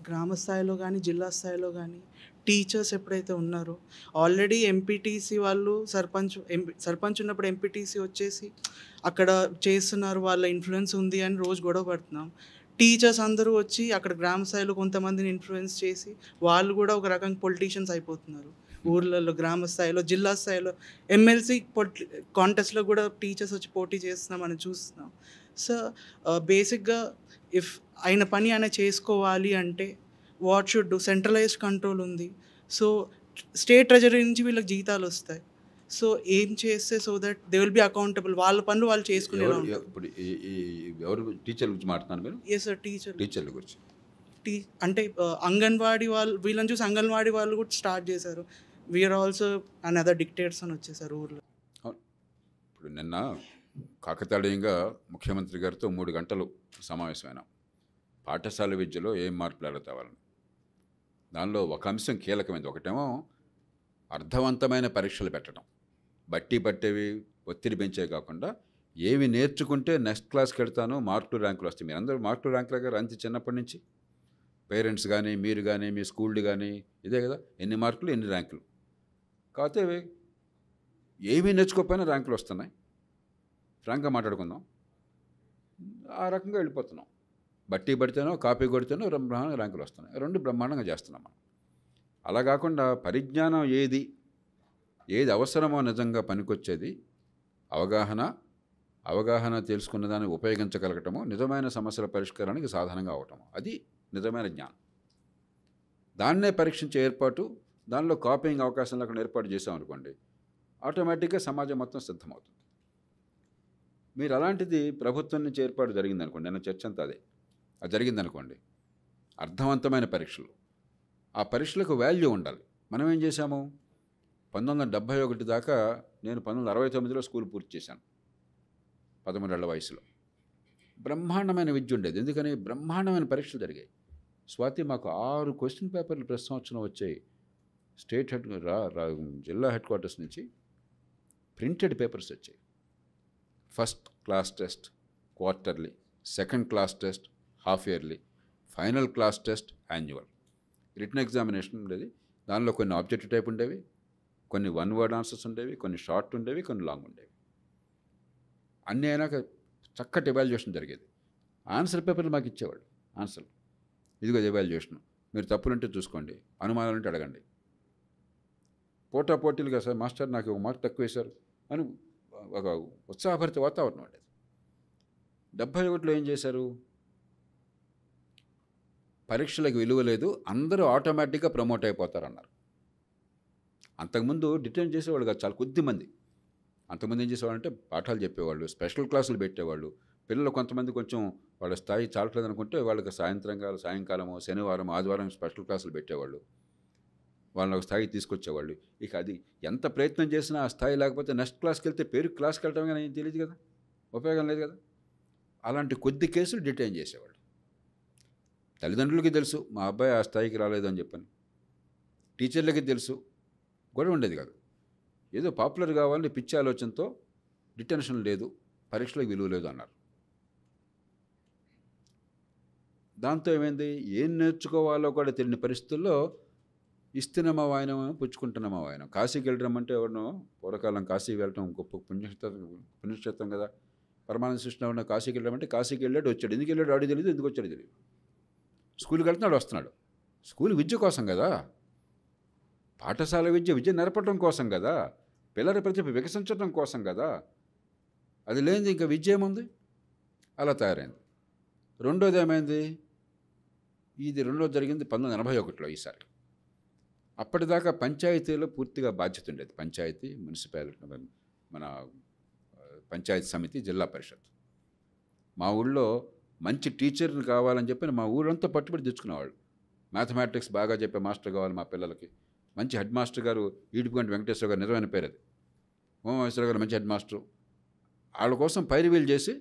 గ్రామ స్థాయిలో కానీ జిల్లా స్థాయిలో కానీ టీచర్స్ ఎప్పుడైతే ఉన్నారో, ఆల్రెడీ ఎంపీటీసీ వాళ్ళు సర్పంచ్ ఉన్నప్పుడు ఎంపీటీసీ వచ్చేసి అక్కడ చేస్తున్నారు, వాళ్ళ ఇన్ఫ్లుయెన్స్ ఉంది అని రోజు గొడవ పడుతున్నాం. టీచర్స్ అందరూ వచ్చి అక్కడ గ్రామ స్థాయిలో కొంతమందిని ఇన్ఫ్లుయెన్స్ చేసి వాళ్ళు కూడా ఒక రకంగా పొలిటీషియన్స్ అయిపోతున్నారు. ఊర్లలో, గ్రామ స్థాయిలో, జిల్లా స్థాయిలో ఎమ్మెల్సీ కాంటెస్ట్లో కూడా టీచర్స్ వచ్చి పోటీ చేస్తున్నామని చూస్తున్నాం. సో బేసిక్గా ఇఫ్ ఆయన పని ఆయన చేసుకోవాలి అంటే what should do? Centralised control ఉంది. సో స్టేట్ ట్రెజరీ నుంచి వీళ్ళకి జీతాలు వస్తాయి. సో ఏం చేస్తే so that they will be accountable, వాళ్ళ పనులు వాళ్ళు చేసుకునేలా ఉంటారు. ఇప్పుడు ఎవరు టీచర్ల గురించి మాట్లాడుతున్నారు మీరు? ఎస్ సార్, టీచర్ల గురించి అంటే అంగన్వాడీ వాళ్ళు, వీళ్ళని చూసి అంగన్వాడీ వాళ్ళు కూడా స్టార్ట్ చేశారు. వీఆర్ ఆల్సో అనదర్ డిక్టేటర్స్ అని వచ్చేసారు ఊర్లో. ఇప్పుడు నిన్న కాకతాళీయంగా ముఖ్యమంత్రి గారితో 3 గంటలు సమావేశమైనాం. పాఠశాల విద్యలో ఏం మార్పులు ఎలా తేవాలని. దానిలో ఒక అంశం కీలకమైనది. ఒకటేమో అర్థవంతమైన పరీక్షలు పెట్టడం, బట్టి పట్టేవి ఒత్తిడి పెంచే కాకుండా ఏవి నేర్చుకుంటే నెక్స్ట్ క్లాస్కి వెళ్తానో మార్కులు ర్యాంకులు వస్తాయి. మీరు అందరూ మార్కులు ర్యాంకులు గారు అంతే చిన్నప్పటి నుంచి పేరెంట్స్ కానీ మీరు కానీ మీ స్కూల్డ్ కానీ ఇదే కదా, ఎన్ని మార్కులు ఎన్ని ర్యాంకులు. కాకపోతే ఏమీ నేర్చుకోకపోయినా ర్యాంకులు వస్తున్నాయి. ఫ్రాంక్గా మాట్లాడుకుందాం, ఆ రకంగా వెళ్ళిపోతున్నాం. బట్టి పడితేనో కాపీ కొడితేనో బ్రహ్మాండంగా ర్యాంకులు వస్తున్నాయి. 2 బ్రహ్మాండంగా చేస్తున్నాం మనం. అలా కాకుండా పరిజ్ఞానం ఏది అవసరమో నిజంగా పనికొచ్చేది అవగాహన తెలుసుకున్న దాన్ని ఉపయోగించగలగటము, నిజమైన సమస్యల పరిష్కారానికి సాధనంగా అవటము, అది నిజమైన జ్ఞానం. దాన్నే పరీక్షించే ఏర్పాటు, దానిలో కాపీయింగ్ అవకాశం లేకుండా ఏర్పాటు చేసామనుకోండి, ఆటోమేటిక్గా సమాజం మొత్తం సిద్ధమవుతుంది. మీరు అలాంటిది ప్రభుత్వం నుంచి ఏర్పాటు జరిగిందనుకోండి, నేను చర్చ అంతా అదే, అది జరిగిందనుకోండి, అర్థవంతమైన పరీక్షలు, ఆ పరీక్షలకు వాల్యూ ఉండాలి. మనం ఏం చేశాము, 1971 దాకా, నేను 1969లో స్కూల్ పూర్తి చేశాను 13 ఏళ్ల వయసులో. బ్రహ్మాండమైన విద్య ఉండేది. ఎందుకని? బ్రహ్మాండమైన పరీక్షలు జరిగాయి. స్వాతి, మాకు 6 క్వశ్చన్ పేపర్లు ప్రతి సంవత్సరం వచ్చాయి. స్టేట్ జిల్లా హెడ్ క్వార్టర్స్ నుంచి ప్రింటెడ్ పేపర్స్ వచ్చాయి. First class test quarterly, second class test half yearly, final class test annual. Written examination ఉండేది. దానిలో కొన్ని ఆబ్జెక్టివ్ టైప్ ఉండేవి, కొన్ని వన్ వర్డ్ ఆన్సర్స్ ఉండేవి, కొన్ని షార్ట్ ఉండేవి, కొన్ని లాంగ్ ఉండేవి. అన్నీ అయినాక చక్కటి ఎవాల్యుయేషన్ జరిగేది. ఆన్సర్ పేపర్లు మాకు ఇచ్చేవాళ్ళు. ఆన్సర్ ఇదిగో ఎవాల్యుయేషన్, మీరు తప్పులుంటే చూసుకోండి, అనుమానాలుంటే అడగండి. పోటీలుగా సార్ మాస్టర్ నాకు ఒక మార్క్ తక్కువ వేశారు అని ఒక ఉత్సాహభరిత వాతావరణం ఉండేది. 71లో ఏం చేశారు? పరీక్షలకు విలువ లేదు, అందరూ ఆటోమేటిక్గా ప్రమోట్ అయిపోతారన్నారు. అంతకుముందు డిటైన్ చేసేవాళ్ళు కాదు, చాలా కొద్ది మంది. అంతకుముందు ఏం చేసేవాళ్ళు అంటే పాఠాలు చెప్పేవాళ్ళు, స్పెషల్ క్లాసులు పెట్టేవాళ్ళు. పిల్లలు కొంతమంది కొంచెం వాళ్ళ స్థాయి చాలట్లేదు అనుకుంటే వాళ్ళకి సాయంకాలము, శనివారం, ఆదివారం స్పెషల్ క్లాసులు పెట్టేవాళ్ళు. వాళ్ళని ఒక స్థాయికి తీసుకొచ్చేవాళ్ళు. ఇక అది ఎంత ప్రయత్నం చేసినా ఆ స్థాయి లేకపోతే నెక్స్ట్ క్లాస్కి వెళ్తే పేరు క్లాస్కి వెళ్ళటం కానీ ఏం తెలియదు కదా, ఉపయోగం లేదు కదా. అలాంటి కొద్ది కేసులు డిటైన్ చేసేవాళ్ళు. తల్లిదండ్రులకి తెలుసు మా అబ్బాయి ఆ స్థాయికి రాలేదు అని చెప్పని, టీచర్లకి తెలుసు, గొడవ ఉండేది కాదు. ఏదో పాపులర్ కావాలని పిచ్చి ఆలోచనతో డిటెన్షన్ లేదు, పరీక్షలకు విలువ లేదు అన్నారు. దాంతో ఏమైంది? ఏం నేర్చుకోవాలో కూడా తెలియని పరిస్థితుల్లో ఇస్తున్నామా వాయనం, పుచ్చుకుంటున్నామా వాయనం. కాశీకి వెళ్ళడం అంటే ఎవరినో పూర్వకాలం కాశీ వెళ్ళటం గొప్ప పుణ్యక్షేత్రం కదా. పరమానంద కృష్ణ ఉన్న కాశీకి వెళ్ళడం అంటే కాశీకి వెళ్ళాడు, వచ్చాడు. ఎందుకు వెళ్ళాడు ఆడి తెలియదు, ఎందుకు వచ్చాడు తెలియదు. స్కూల్కి వెళ్తున్నాడు, వస్తున్నాడు. స్కూల్ విద్య కోసం కదా, పాఠశాల విద్య నేర్పడం కోసం కదా, పిల్లల ప్రతిభ వికసించడం కోసం కదా. అది లేనిది ఇంకా విద్య ఏముంది? అలా తయారైంది. రెండోది ఏమైంది? ఇది రెండోది జరిగింది 1981లో. ఈసారి అప్పటిదాకా పంచాయతీలో పూర్తిగా బాధ్యత ఉండేది. పంచాయతీ, మున్సిపాలిటీ, మన పంచాయతీ సమితి, జిల్లా పరిషత్. మా ఊళ్ళో మంచి టీచర్ని కావాలని చెప్పి మా ఊరంతా పట్టుబడి తెచ్చుకునేవాళ్ళు. మ్యాథమెటిక్స్ బాగా చెప్పే మాస్టర్ కావాలి మా పిల్లలకి. మంచి హెడ్ మాస్టర్ గారు ఈడుపుగంటి వెంకటేశ్వర గారు, నిజమైన పేరు అది. ఉమామహేశ్వర గారు మంచి హెడ్ మాస్టరు. వాళ్ళ కోసం పైరువీలు చేసి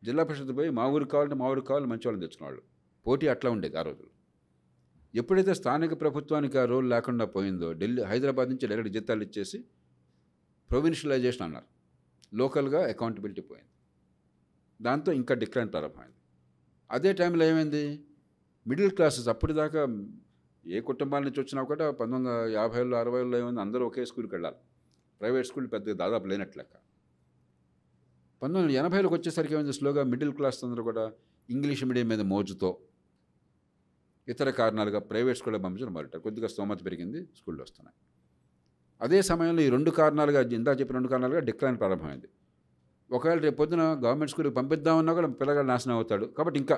జిల్లా పరిషత్ పోయి మా ఊరికి కావాలని మంచి వాళ్ళని తెచ్చుకునేవాళ్ళు. పోటీ అట్లా ఉండేది ఆ రోజులు. ఎప్పుడైతే స్థానిక ప్రభుత్వానికి ఆ రోల్ లేకుండా పోయిందో, హైదరాబాద్ నుంచి డైరెక్ట్ జీతాలు ఇచ్చేసి ప్రొవిన్షియలైజేషన్ అన్నారు. లోకల్గా అకౌంటబిలిటీ పోయింది. దాంతో ఇంకా డిక్లైన్ ప్రారంభమైంది. అదే టైంలో ఏమైంది? మిడిల్ క్లాసెస్ అప్పటిదాకా ఏ కుటుంబాల నుంచి వచ్చినా కూడా 1950లో 60లో ఏమైంది, అందరూ ఒకే స్కూల్కి వెళ్ళాలి. ప్రైవేట్ స్కూల్ పెద్దగా దాదాపు లేనట్లెక్క. 1980లోకి వచ్చేసరికి ఏమైంది? స్లోగా మిడిల్ క్లాస్ అందరూ కూడా ఇంగ్లీష్ మీడియం మీద మోజుతో ఇతర కారణాలుగా ప్రైవేట్ స్కూల్లో పంపించడం మొదలెట్టారు. కొద్దిగా స్తోమత పెరిగింది, స్కూళ్ళు వస్తున్నాయి. అదే సమయంలో ఈ రెండు కారణాలుగా, చెప్పిన రెండు కారణాలుగా డిక్లైన్ ప్రారంభమైంది. ఒకవేళ రేపు పొద్దున గవర్నమెంట్ స్కూల్కి పంపిద్దామన్నా కూడా పిల్లగాడు నాశనం అవుతాడు. కాబట్టి ఇంకా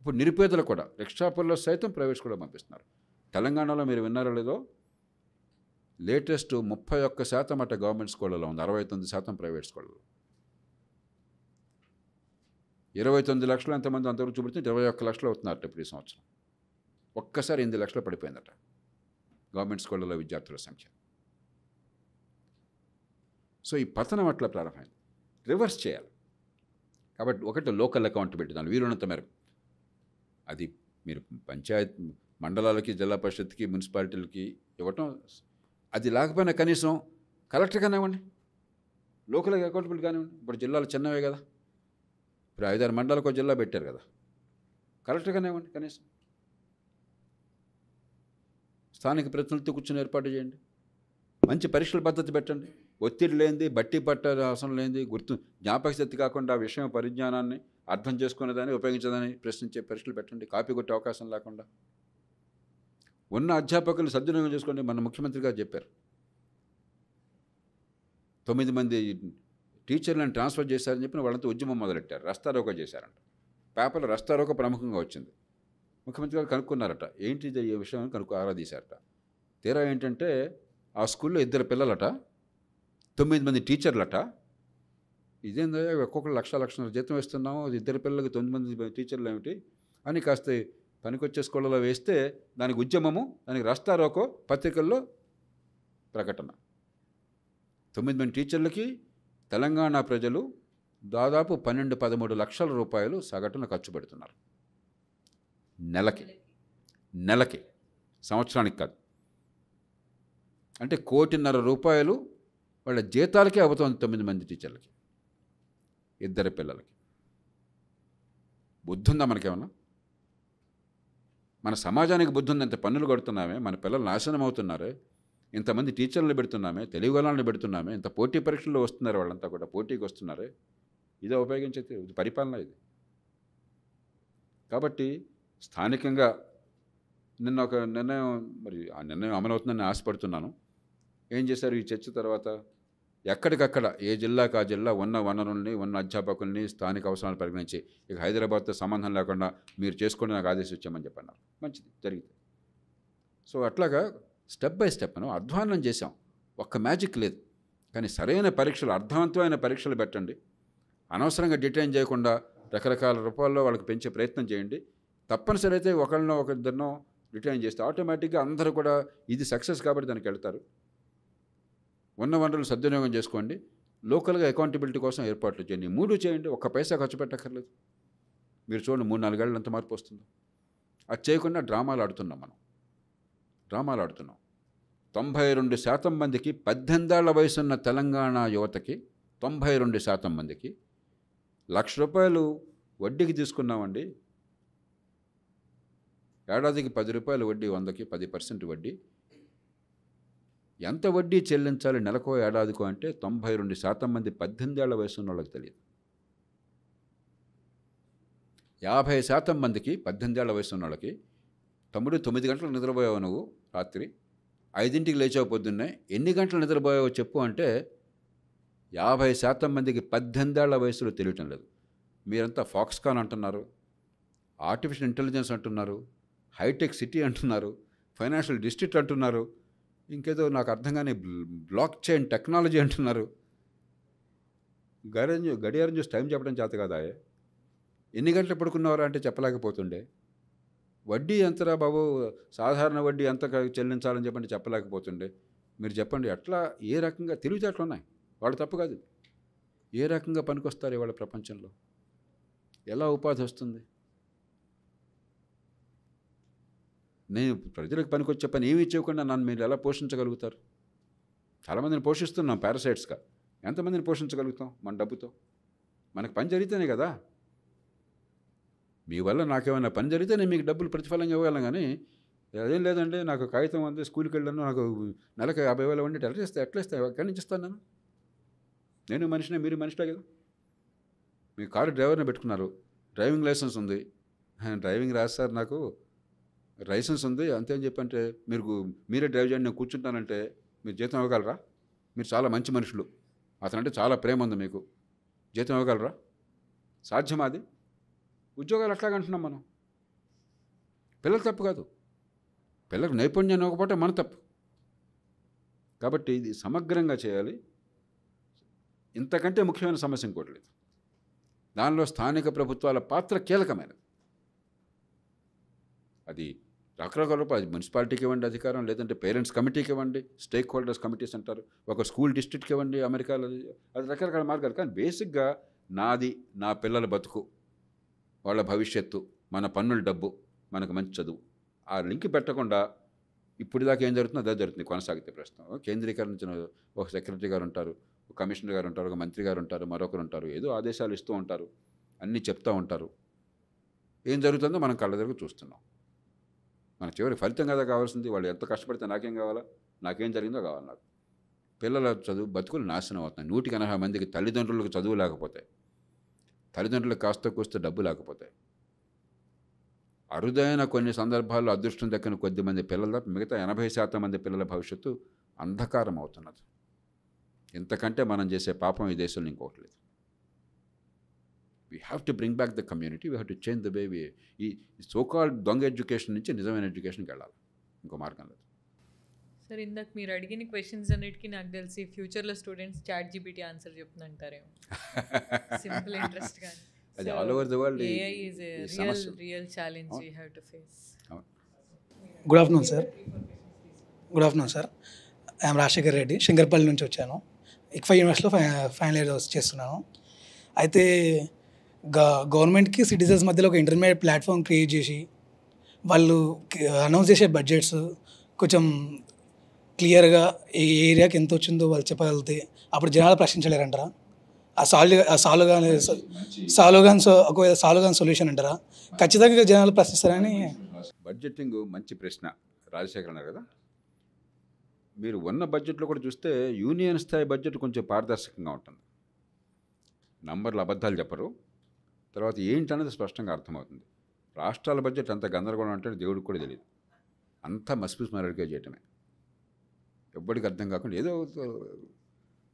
ఇప్పుడు నిరుపేదలు కూడా రిక్షాపుల్లో సైతం ప్రైవేట్ స్కూల్లో పంపిస్తున్నారు. తెలంగాణలో మీరు విన్నారో లేదో, లేటెస్ట్ 31% అట గవర్నమెంట్ స్కూళ్ళలో ఉంది, 69% ప్రైవేట్ స్కూళ్ళలో. 29 లక్షలు ఎంతమంది అంతవరకు చూపిస్తే 21 లక్షలు అవుతున్నారట ఇప్పుడు ఈ సంవత్సరం. ఒక్కసారి 8 లక్షలు పడిపోయిందట గవర్నమెంట్ స్కూళ్ళలో విద్యార్థుల సంఖ్య. సో ఈ పతనం అట్లా ప్రారంభమైంది. రివర్స్ చేయాలి. కాబట్టి ఒకటి లోకల్ అకౌంటబిలిటీ, దాని వీలున్నంత మేరకు. అది మీరు పంచాయత్ మండలాలకి, జిల్లా పరిషత్కి, మున్సిపాలిటీలకి ఇవ్వటం, అది లేకపోయినా కనీసం కలెక్టర్ కానివ్వండి, లోకల్ అకౌంటబిలిటీ కానివ్వండి. ఇప్పుడు జిల్లాలు చిన్నవే కదా, ఇప్పుడు 5-6 మండలాలకు ఒక జిల్లా పెట్టారు కదా, కలెక్టర్ కానివ్వండి. కనీసం స్థానిక ప్రతినిధులతో కూర్చొని ఏర్పాటు చేయండి. మంచి పరీక్షల పద్ధతి పెట్టండి. ఒత్తిడి లేనిది, బట్టి పట్ట అవసరం లేనిది, జ్ఞాపక శక్తి కాకుండా విషయం పరిజ్ఞానాన్ని అర్థం చేసుకునేదాన్ని, ఉపయోగించేదాన్ని ప్రశ్నించే పరీక్షలు పెట్టండి. కాపీ కొట్టే అవకాశం లేకుండా ఉన్న అధ్యాపకులు సద్వినియోగం చేసుకోండి. మన ముఖ్యమంత్రి గారు చెప్పారు, 9 మంది టీచర్లను ట్రాన్స్ఫర్ చేశారని చెప్పిన వాళ్ళంతా ఉద్యమం మొదలెట్టారు, రస్తారోకో చేశారంట. పేపర్లో రస్తారోకో ప్రముఖంగా వచ్చింది. ముఖ్యమంత్రి గారు కనుక్కున్నారట, ఏంటి ఈ విషయం అని ఆరాధీశారట. తీరా ఏంటంటే ఆ స్కూల్లో 2 పిల్లలట, 9 మంది టీచర్లట. ఇదేందో ఒక్కొక్కరు లక్షన్నర జీతం వేస్తున్నాము, 2 పిల్లలకి 9 మంది టీచర్లు ఏమిటి అని కాస్త పనికొచ్చే స్కూళ్ళలో వేస్తే దానికి ఉద్యమము, దానికి రస్తారోకో, పత్రికల్లో ప్రకటన. 9 మంది టీచర్లకి తెలంగాణ ప్రజలు దాదాపు 12-13 లక్షల రూపాయలు సగటున ఖర్చు పెడుతున్నారు నెలకి, సంవత్సరానికి కాదు. అంటే 1,50,00,000 రూపాయలు వాళ్ళ జీతాలకే అవుతుంది 9 మంది టీచర్లకి. 2 పిల్లలకి. బుద్ధి ఉందా మనకేమన్నా? మన సమాజానికి బుద్ధి ఉంది. ఇంత పన్నులు కడుతున్నామే, మన పిల్లలు నాశనం అవుతున్నారే, ఇంతమంది టీచర్లు పెడుతున్నామే, తెలివిగలను పెడుతున్నామే, ఇంత పోటీ పరీక్షల్లో వస్తున్నారు, వాళ్ళంతా కూడా పోటీకి వస్తున్నారే. ఇదే ఉపయోగించేది ఇది పరిపాలన ఇది. కాబట్టి స్థానికంగా నిన్న ఒక నిర్ణయం, మరి ఆ నిర్ణయం అమలవుతుందని ఆశపడుతున్నాను. ఏం చేశారు ఈ చర్చ తర్వాత? ఎక్కడికక్కడ ఏ జిల్లాకు ఆ జిల్లా ఉన్న వనరుల్ని, ఉన్న అధ్యాపకుల్ని స్థానిక అవసరాలు పరిగణించి ఇక హైదరాబాద్తో సంబంధం లేకుండా మీరు చేసుకోండి నాకు ఆదేశం ఇచ్చామని చెప్పన్నారు. మంచిది, జరిగింది. సో అట్లాగా స్టెప్ బై స్టెప్ మనం అధ్వాన్నం చేసాం. ఒక్క మ్యాజిక్ లేదు. కానీ సరైన పరీక్షలు, అర్థవంతమైన పరీక్షలు పెట్టండి. అనవసరంగా డిటైన్ చేయకుండా రకరకాల రూపాల్లో వాళ్ళకి పెంచే ప్రయత్నం చేయండి. తప్పనిసరి అయితే ఒకళ్ళనో ఒకరిద్దరినో డిటైన్ చేస్తే ఆటోమేటిక్గా అందరూ కూడా ఇది సక్సెస్ కాబట్టి దానికి వెళ్తారు. ఉన్న వనరులు సద్వినియోగం చేసుకోండి. లోకల్గా అకౌంటబిలిటీ కోసం ఏర్పాట్లు చేయండి. 3 చేయండి. ఒక్క పైసా ఖర్చు పెట్టక్కర్లేదు. మీరు చూడండి 3-4 ఏళ్ళు ఎంత మార్పు వస్తుందో. అది చేయకుండా డ్రామాలు ఆడుతున్నాం మనం. 92% మందికి 18 ఏళ్ల వయసున్న తెలంగాణ యువతకి 92% మందికి ₹1,00,000 వడ్డీకి తీసుకున్నామండి. ఏడాదికి ₹10 వడ్డీ, 100కి 10% వడ్డీ. ఎంత వడ్డీ చెల్లించాలి నెలకో ఏడాదికో అంటే 92% మంది 18 ఏళ్ల వయసు ఉన్న వాళ్ళకి తెలియదు. 50% మందికి 18 ఏళ్ల వయసు ఉన్న వాళ్ళకి, తమ్ముడు 9 గంటలు నిద్రపోయావు నువ్వు రాత్రి, 5ంటికి లేచావు పొద్దున్నే, ఎన్ని గంటలు నిద్రపోయావో చెప్పు అంటే 50% మందికి 18 ఏళ్ల వయసులో తెలియటం లేదు. మీరంతా ఫాక్స్కాన్ అంటున్నారు, ఆర్టిఫిషియల్ ఇంటెలిజెన్స్ అంటున్నారు, హైటెక్ సిటీ అంటున్నారు, ఫైనాన్షియల్ డిస్ట్రిక్ట్ అంటున్నారు, ఇంకేదో నాకు అర్థం కానీ బ్లాక్ చైన్ టెక్నాలజీ అంటున్నారు. గడియారం చూసి టైం చెప్పడం చేత కదా. ఎన్ని గంటలు పడుకున్నవారా అంటే చెప్పలేకపోతుండే. వడ్డీ ఎంతరా బాబు, సాధారణ వడ్డీ ఎంత చెల్లించాలని చెప్పండి చెప్పలేకపోతుండే. మీరు చెప్పండి ఎట్లా, ఏ రకంగా తెలివితేటలు ఉన్నాయి? వాళ్ళు తప్పు కాదు. ఏ రకంగా పనికొస్తారు ఇవాళ ప్రపంచంలో? ఎలా ఉపాధి వస్తుంది? నేను ప్రజలకు పనికొచ్చే పని ఏమీ చేయకుండా నన్ను మీరు ఎలా పోషించగలుగుతారు? చాలామందిని పోషిస్తున్నాం పారాసైట్స్గా. ఎంతమందిని పోషించగలుగుతాం మన డబ్బుతో? మనకు పని జరిగితేనే కదా. మీ వల్ల నాకేమైనా పని జరిగితే నేను మీకు డబ్బులు ప్రతిఫలంగా ఇవ్వగలను. కానీ అదేం లేదండి, నాకు కాగితం ఉంది, స్కూల్కి వెళ్ళాను, నాకు నెలకు 50,000 వండి ఎట్లా ఇస్తాను? ఎక్కడి నుంచి ఇస్తాను నేను మనిషినే, మీరు మనిషిలే కదా. మీ కారు డ్రైవర్ని పెట్టుకున్నారు, డ్రైవింగ్ లైసెన్స్ ఉంది, డ్రైవింగ్ రాదు సార్ నాకు లైసెన్స్ ఉంది అంతే అని చెప్పంటే మీరే డ్రైవ్ చేయండి నేను కూర్చుంటానంటే మీరు జీతం ఇవ్వగలరా? మీరు చాలా మంచి మనుషులు, అతనంటే చాలా ప్రేమ ఉంది మీకు, జీతం ఇవ్వగలరా? సాధ్యమా అది? ఉద్యోగాలు అట్లాగంటున్నాం మనం. పిల్లలు తప్పు కాదు, పిల్లలకు నైపుణ్యం ఇవ్వకపోతే మన తప్పు. కాబట్టి ఇది సమగ్రంగా చేయాలి. ఇంతకంటే ముఖ్యమైన సమస్య ఇంకోటి లేదు. దానిలో స్థానిక ప్రభుత్వాల పాత్ర కీలకమైనది. అది రకరకాల రూపాయలు, మున్సిపాలిటీకి ఇవ్వండి అధికారం, లేదంటే పేరెంట్స్ కమిటీకి ఇవ్వండి, స్టేక్ హోల్డర్స్ కమిటీస్ అంటారు, ఒక స్కూల్ డిస్ట్రిక్ట్కి ఇవ్వండి అమెరికాలో, అది రకరకాల మార్గాలు. కానీ బేసిక్గా నాది, నా పిల్లల బతుకు, వాళ్ళ భవిష్యత్తు, మన పన్నుల డబ్బు, మనకు మంచి చదువు, ఆ లింక్ పెట్టకుండా ఇప్పుడు దాకా ఏం జరుగుతుందో అదే జరుగుతుంది, కొనసాగితే ప్రస్తుతం. కేంద్రీకరించిన ఒక సెక్రటరీ గారు ఉంటారు, ఒక కమిషనర్ గారు ఉంటారు, ఒక మంత్రి గారు ఉంటారు, మరొకరు ఉంటారు, ఏదో ఆదేశాలు ఇస్తూ ఉంటారు, అన్నీ చెప్తూ ఉంటారు. ఏం జరుగుతుందో మనం కళ్ళ దగ్గర చూస్తున్నాం. మన చివరి ఫలితం కదా కావాల్సింది. వాళ్ళు ఎంత కష్టపడితే నాకేం కావాలా? నాకేం జరిగిందో కావాలి నాకు. పిల్లల చదువు బతుకులు నాశనం అవుతున్నాయి. 180 మందికి తల్లిదండ్రులకు చదువు లేకపోతే, తల్లిదండ్రులకు కాస్త కూస్తే డబ్బు లేకపోతే, అరుదైన కొన్ని సందర్భాల్లో అదృష్టం దక్కిన కొద్దిమంది పిల్లల తప్ప మిగతా 80% మంది పిల్లల భవిష్యత్తు అంధకారం అవుతున్నది. ఇంతకంటే మనం చేసే పాపం ఈ దేశంలో ఇంకోటి లేదు. We have to bring back the community. We have to change the way we... ఈ సో-కాల్డ్ దొంగ ఎడ్యుకేషన్ నుంచి నిజమైన ఎడ్యుకేషన్కి వెళ్ళాలి. ఇంకో మార్గం లేదు. సార్, ఇందాక మీరు అడిగిన క్వశ్చన్స్ అన్నిటికీ నాకు తెలిసి ఫ్యూచర్లో స్టూడెంట్స్ ChatGPT ఆన్సర్ చెప్తుంటారేమో. సింపుల్ ఇంట్రెస్ట్ కానీ. అది all over the world AI is a real challenge we have to face. Good afternoon sir. I'm Rajasekhar Reddy, Shankarpalli నుంచి వచ్చాను. ICFA యూనివర్సిటీలో ఫైనల్ ఇయర్ చేస్తున్నాను. అయితే గవర్నమెంట్కి సిటిజన్స్ మధ్యలో ఒక ఇంటర్మీడియట్ ప్లాట్ఫామ్ క్రియేట్ చేసి వాళ్ళు అనౌన్స్ చేసే బడ్జెట్స్ కొంచెం క్లియర్గా ఏ ఏరియాకి ఎంత వచ్చిందో వాళ్ళు చెప్పగలిగితే అప్పుడు జనాలు ప్రశ్నించలేరంటారా? ఒకవేళ సాల్వ్ కానీ సొల్యూషన్ అంటారా? ఖచ్చితంగా జనాలు ప్రశ్నిస్తారని. బడ్జెటింగ్ మంచి ప్రశ్న రాజశేఖర్ అన్నారు కదా. మీరు ఉన్న బడ్జెట్లో కూడా చూస్తే యూనియన్ స్థాయి బడ్జెట్ కొంచెం పారదర్శకంగా ఉంటుంది. నంబర్లు అబద్ధాలు చెప్పరు. తర్వాత ఏంటనేది స్పష్టంగా అర్థమవుతుంది. రాష్ట్రాల బడ్జెట్ అంత గందరగోళం అంటే దేవుడికి కూడా తెలియదు. అంతా మసిపూసి మరడిగా చేయటమే. ఎవ్వడికి అర్థం కాకుండా ఏదో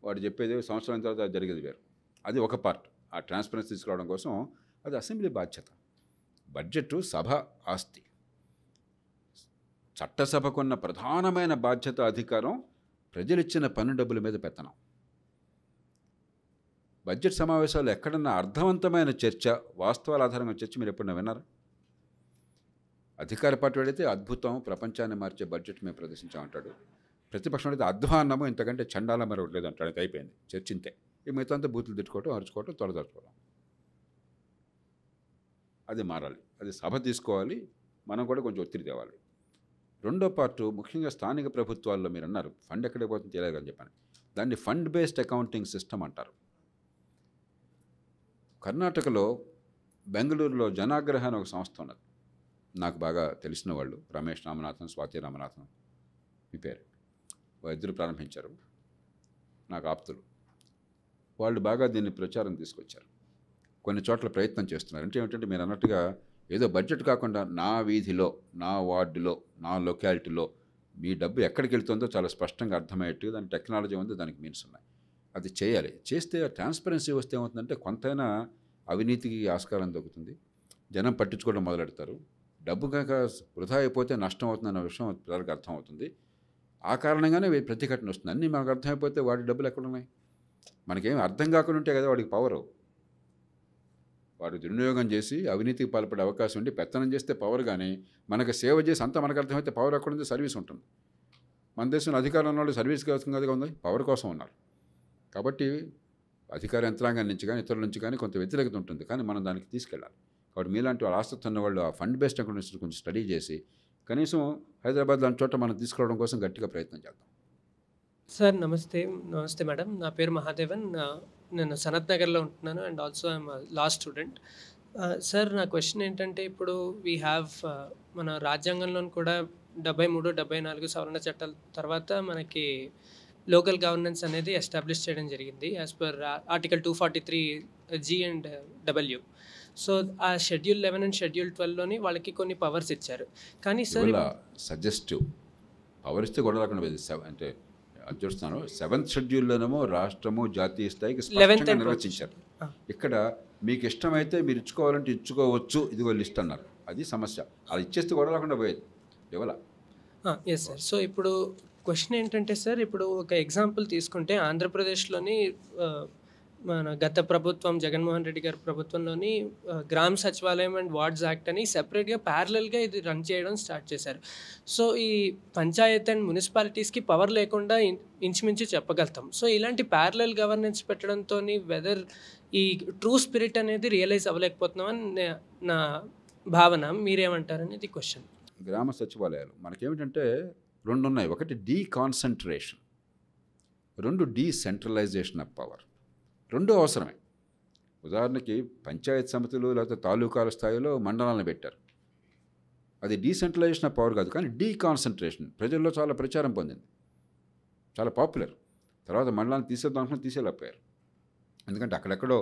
వాడు చెప్పేది సంవత్సరం తర్వాత జరిగేది వేరు. అది ఒక పార్ట్. ఆ ట్రాన్స్పరెన్సీ తీసుకురావడం కోసం అది అసెంబ్లీ బాధ్యత. బడ్జెట్ సభ ఆస్తి. చట్టసభకున్న ప్రధానమైన బాధ్యత, అధికారం ప్రజలిచ్చిన పన్ను డబ్బుల మీద పెత్తనం. బడ్జెట్ సమావేశాలు ఎక్కడన్నా అర్థవంతమైన చర్చ, వాస్తవాల ఆధారంగా చర్చ మీరు ఎప్పుడన్నా విన్నారా? అధికార పార్టీ వాడైతే అద్భుతం, ప్రపంచాన్ని మార్చే బడ్జెట్ మేము ప్రదర్శించామంటాడు. ప్రతిపక్షం అయితే అధ్వాన్నము, ఇంతకంటే చండాల మరొకటి లేదు అంటాడు. అది అయిపోయింది, చర్చింతే. ఈ మిగతా అంతా బూతులు తిట్టుకోవటం, అరుచుకోవటం, తొడదరుచుకోవడం. అది మారాలి. అది సభ తీసుకోవాలి. మనం కూడా కొంచెం ఒత్తిడి తేవాలి. రెండో పార్టు ముఖ్యంగా స్థానిక ప్రభుత్వాల్లో మీరు అన్నారు ఫండ్ ఎక్కడికి పోతుంది తెలియదని చెప్పాను. దాన్ని ఫండ్ బేస్డ్ అకౌంటింగ్ సిస్టమ్ అంటారు. కర్ణాటకలో బెంగళూరులో జనాగ్రహ అని ఒక సంస్థ ఉన్నది. నాకు బాగా తెలిసిన వాళ్ళు రమేష్ రామనాథన్, స్వాతి రామనాథన్, మీ పేరు, ఇద్దరు ప్రారంభించారు, నాకు ఆప్తులు. వాళ్ళు బాగా దీన్ని ప్రచారం తీసుకొచ్చారు. కొన్ని చోట్ల ప్రయత్నం చేస్తున్నారు. అంటే ఏమిటంటే మీరు అన్నట్టుగా ఏదో బడ్జెట్ కాకుండా నా వీధిలో, నా వార్డులో, నా లొకాలిటీలో మీ డబ్బు ఎక్కడికి వెళ్తుందో చాలా స్పష్టంగా అర్థమయ్యేట్టుగా దాని టెక్నాలజీ ఉంది, దానికి మీన్స్ ఉన్నాయి. అది చేయాలి. చేస్తే ట్రాన్స్పరెన్సీ వస్తే ఏమవుతుందంటే కొంతైనా అవినీతికి ఆస్కారం దొరుకుతుంది. జనం పట్టించుకోవడం మొదలెడతారు. డబ్బు కనుక వృధా అయిపోతే నష్టం అవుతుందన్న విషయం ప్రజలకు అర్థమవుతుంది. ఆ కారణంగానే ప్రతిఘటన వస్తుంది. అన్నీ మనకు అర్థమైపోతే వాడి డబ్బులు ఎక్కడున్నాయి? మనకేమి అర్థం కాకుండా ఉంటే కదా వాడికి పవరు. వాడు దుర్వినియోగం చేసి అవినీతికి పాల్పడే అవకాశం ఉండి పెత్తనం చేస్తే పవర్, కానీ మనకు సేవ చేసి అంతా మనకు అర్థమైతే పవర్ ఎక్కడ ఉంది? సర్వీస్ ఉంటుంది. మన దేశంలో అధికారంలో వాళ్ళు సర్వీస్ కోసం కదా ఉంది, పవర్ కోసం ఉన్నారు. కాబట్టి అధికార యంత్రాంగం నుంచి కానీ ఇతరుల నుంచి కానీ కొంత వ్యతిరేకత ఉంటుంది, కానీ మనం దానికి తీసుకెళ్ళాలి. కాబట్టి మీలాంటి వాళ్ళు ఆసక్తి ఉన్న వాళ్ళు ఆ ఫండ్ బేస్డ్ అకౌంట్స్ కొంచెం స్టడీ చేసి కనీసం హైదరాబాద్ లాంటి చోట మనం తీసుకురావడం కోసం గట్టిగా ప్రయత్నం చేద్దాం. సార్ నమస్తే. నమస్తే మేడం, నా పేరు మహాదేవన్. నేను సనత్ నగర్లో ఉంటున్నాను and also I'm law student. Sir నా క్వశ్చన్ ఏంటంటే, ఇప్పుడు వీ హ్యావ్ మన రాజ్యాంగంలో కూడా 73, 74 సవరణ చట్టాల తర్వాత మనకి లోకల్ గవర్నెన్స్ అనేది ఎస్టాబ్లిష్ చేయడం జరిగింది as per article 243G and W. So ఆ షెడ్యూల్ 11 అండ్ షెడ్యూల్ 12లోని వాళ్ళకి కొన్ని పవర్స్ ఇచ్చారు. కానీ సార్ సజెస్టివ్ పవర్ ఇస్తే గొడవ లేకుండా అంటే అధ్యక్షిస్తాను 7th షెడ్యూల్లోనేమో రాష్ట్రము జాతీయ స్థాయికి స్పష్టంగా నిర్వచించారు. ఇక్కడ మీకు ఇష్టమైతే మీరు ఇచ్చుకోవాలంటే ఇచ్చుకోవచ్చు, ఇదిగో లిస్ట్ అన్నారు. అది సమస్య. అది ఇచ్చేస్తే గొడవ లేకుండా పోయేది ఇవ్వాల. Yes sir. సో ఇప్పుడు క్వశ్చన్ ఏంటంటే సార్, ఇప్పుడు ఒక ఎగ్జాంపుల్ తీసుకుంటే ఆంధ్రప్రదేశ్లోని మన గత ప్రభుత్వం జగన్మోహన్ రెడ్డి గారి ప్రభుత్వంలోని గ్రామ సచివాలయం అండ్ వార్డ్స్ యాక్ట్ అని సెపరేట్గా ప్యారలల్గా ఇది రన్ చేయడం స్టార్ట్ చేశారు. సో ఈ పంచాయత్ అండ్ మున్సిపాలిటీస్కి పవర్ లేకుండా ఇంచుమించు చెప్పగలుగుతాం. సో ఇలాంటి ప్యారలల్ గవర్నెన్స్ పెట్టడంతో వెదర్ ఈ ట్రూ స్పిరిట్ అనేది రియలైజ్ అవ్వలేకపోతున్నామని నా భావన. మీరేమంటారనేది క్వశ్చన్. గ్రామ సచివాలయాలు మనకేమిటంటే 2 ఉన్నాయి. ఒకటి డీకాన్సన్ట్రేషన్, 2 డీసెంట్రలైజేషన్ ఆఫ్ పవర్. 2 అవసరమే. ఉదాహరణకి పంచాయత్ సమితులు లేకపోతే తాలూకాల స్థాయిలో మండలాలను పెట్టారు. అది డీసెంట్రలైజేషన్ ఆఫ్ పవర్ కాదు, కానీ డీకాన్సన్ట్రేషన్ ప్రజల్లో చాలా ప్రచారం పొందింది, చాలా పాపులర్. తర్వాత మండలాన్ని తీసేద్దాం అనుకుని తీసేలేకపోయారు. ఎందుకంటే అక్కడెక్కడో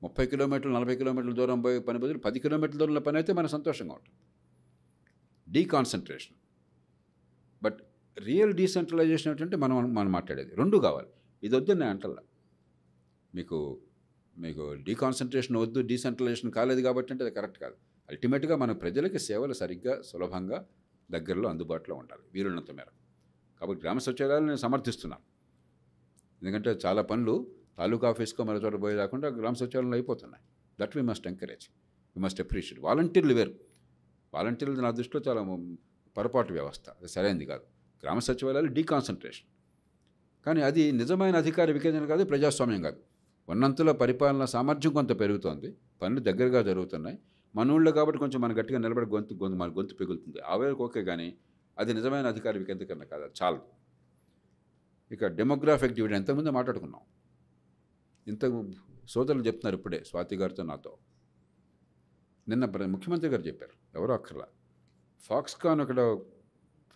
30 కిలోమీటర్లు 40 కిలోమీటర్ల దూరం పోయి పని బదులు 10 కిలోమీటర్ల దూరంలో పని అయితే మనకు సంతోషంగా ఉంటుంది. డీకాన్సన్ట్రేషన్. బట్ రియల్ డీసెంట్రలైజేషన్ ఏంటంటే మనం మాట్లాడేది 2 కావాలి. ఇది వద్దు నేను అంటల్లా. మీకు డీకాన్సన్ట్రేషన్ వద్దు, డీసెంట్రలైజేషన్ కాలేదు కాబట్టి అంటే అది కరెక్ట్ కాదు. అల్టిమేట్గా మన ప్రజలకి సేవలు సరిగ్గా సులభంగా దగ్గరలో అందుబాటులో ఉండాలి వీలున్నంత మేర. కాబట్టి గ్రామ సచివాలయాలు నేను సమర్థిస్తున్నాను. ఎందుకంటే చాలా పనులు తాలూకా ఆఫీస్కో మరో చోట పోయి రాకుండా గ్రామ సచివాలయంలో అయిపోతున్నాయి. That we must encourage, we must appreciate. వాలంటీర్లు వేరు. వాలంటీర్లు నా దృష్టిలో చాలా పొరపాటు వ్యవస్థ, అది సరైనది కాదు. గ్రామ సచివాలయాలు డీకాన్సన్ట్రేషన్, కానీ అది నిజమైన అధికార వికేంద్రం కాదు, ప్రజాస్వామ్యం కాదు. ఉన్నంతలో పరిపాలన సామర్థ్యం కొంత పెరుగుతోంది, పనులు దగ్గరగా జరుగుతున్నాయి. మన ఊళ్ళో కాబట్టి కొంచెం మన గట్టిగా నిలబడి మన గొంతు పెగులుతుంది. ఆవేళకు ఓకే, కానీ అది నిజమైన అధికార వికేంద్రీకరణ కాదు, అది చాలు. ఇక డెమోగ్రాఫిక్ డివిడెండ్ ఎంతమంది మాట్లాడుకున్నాం. ఇంత సోదరులు చెప్తున్నారు ఇప్పుడే స్వాతి గారితో నాతో. నిన్న ముఖ్యమంత్రి గారు చెప్పారు, ఎవరో అక్కర్లా, ఫాక్స్కాన్ అక్కడ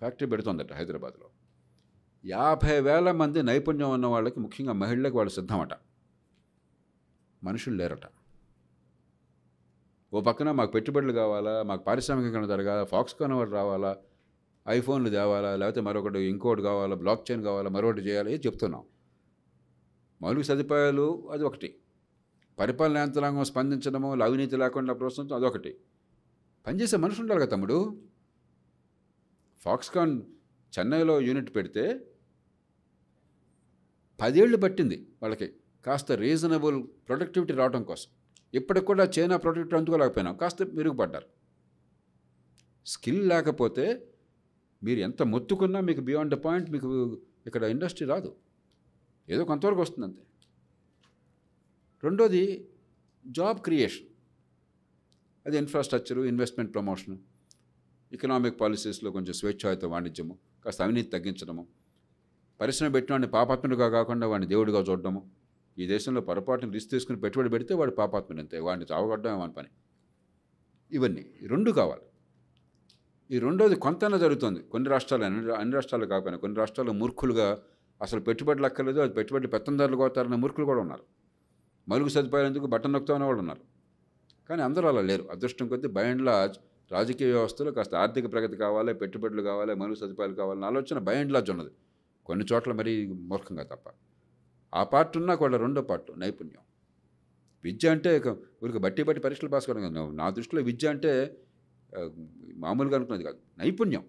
ఫ్యాక్టరీ పెడుతుందట హైదరాబాద్లో. 50,000 మంది నైపుణ్యం ఉన్న వాళ్ళకి, ముఖ్యంగా మహిళలకు వాళ్ళు సిద్ధమట. మనుషులు లేరట. ఓ పక్కన మాకు పెట్టుబడులు కావాలా, మాకు పారిశ్రామికీకరణ జరగాల, ఫాక్స్కాన్ వాడు రావాలా, ఐఫోన్లు తేవాలా, లేకపోతే మరొకటి ఇంకోటి కావాలా, బ్లాక్ చైన్ కావాలా, మరొకటి చేయాలి చెప్తున్నాం. మౌలిక సదుపాయాలు అది ఒకటి, పరిపాలన యంత్రాంగం స్పందించడము, అవినీతి లేకుండా ప్రోత్సహించడం అదొకటి. పనిచేసే మనుషులు ఉండాలి కదా తమ్ముడు. ఫాక్స్కాన్ చెన్నైలో యూనిట్ పెడితే 10 ఏళ్ళు పట్టింది వాళ్ళకి కాస్త రీజనబుల్ ప్రొడక్టివిటీ రావడం కోసం. ఇప్పటికి కూడా చైనా ప్రొడక్టివిటీ అందుకోలేకపోయినాం, కాస్త మెరుగుపడ్డారు. స్కిల్ లేకపోతే మీరు ఎంత మొత్తుకున్నా మీకు బియాండ్ ద పాయింట్ మీకు ఇక్కడ ఇండస్ట్రీ రాదు, ఏదో కొంతవరకు వస్తుంది అంతే. రెండోది జాబ్ క్రియేషన్, అది ఇన్ఫ్రాస్ట్రక్చరు, ఇన్వెస్ట్మెంట్ ప్రమోషను, ఎకనామిక్ పాలసీస్లో కొంచెం స్వేచ్ఛాయుత వాణిజ్యము, కాస్త అవినీతి తగ్గించడము, పరిశ్రమ పెట్టిన వాడిని పాపాత్ముడిగా కాకుండా వాడిని దేవుడిగా చూడడము. ఈ దేశంలో పొరపాటుని రిస్క్ తీసుకుని పెట్టుబడి పెడితే వాడు పాపాత్ముడు అంతే, వాడిని చావగొట్టడం మన పని. ఇవన్నీ రెండు కావాలి. ఈ రెండోది కొంతైనా జరుగుతుంది కొన్ని రాష్ట్రాలు, అన్ని రాష్ట్రాలు కాకపోయినా కొన్ని రాష్ట్రాల్లో మూర్ఖులుగా అసలు పెట్టుబడులు అక్కర్లేదు, అది పెట్టుబడి పెత్తందారులు కోతారన్న మూర్ఖులు కూడా ఉన్నారు. మలుగు సదుపాయాలు ఎందుకు బట్టన్ నొక్కుతామనే వాళ్ళు ఉన్నారు. కానీ అందరూ అలా లేరు. అదృష్టం కొద్దీ బై అండ్ లార్జ్ రాజకీయ వ్యవస్థలో కాస్త ఆర్థిక ప్రగతి కావాలి, పెట్టుబడులు కావాలి, మలుగు సదుపాయాలు కావాలని ఆలోచన బై అండ్ లార్జ్ ఉన్నది. కొన్ని చోట్ల మరీ మూర్ఖంగా తప్ప. ఆ పార్ట్ ఉన్నా కూడా రెండో పార్ట్ నైపుణ్యం. విద్య అంటే ఊరికి బట్టి పరీక్షలు పాస్ కావడం కాదు. నా దృష్టిలో విద్య అంటే మామూలుగా అనుకున్నది కాదు, నైపుణ్యం.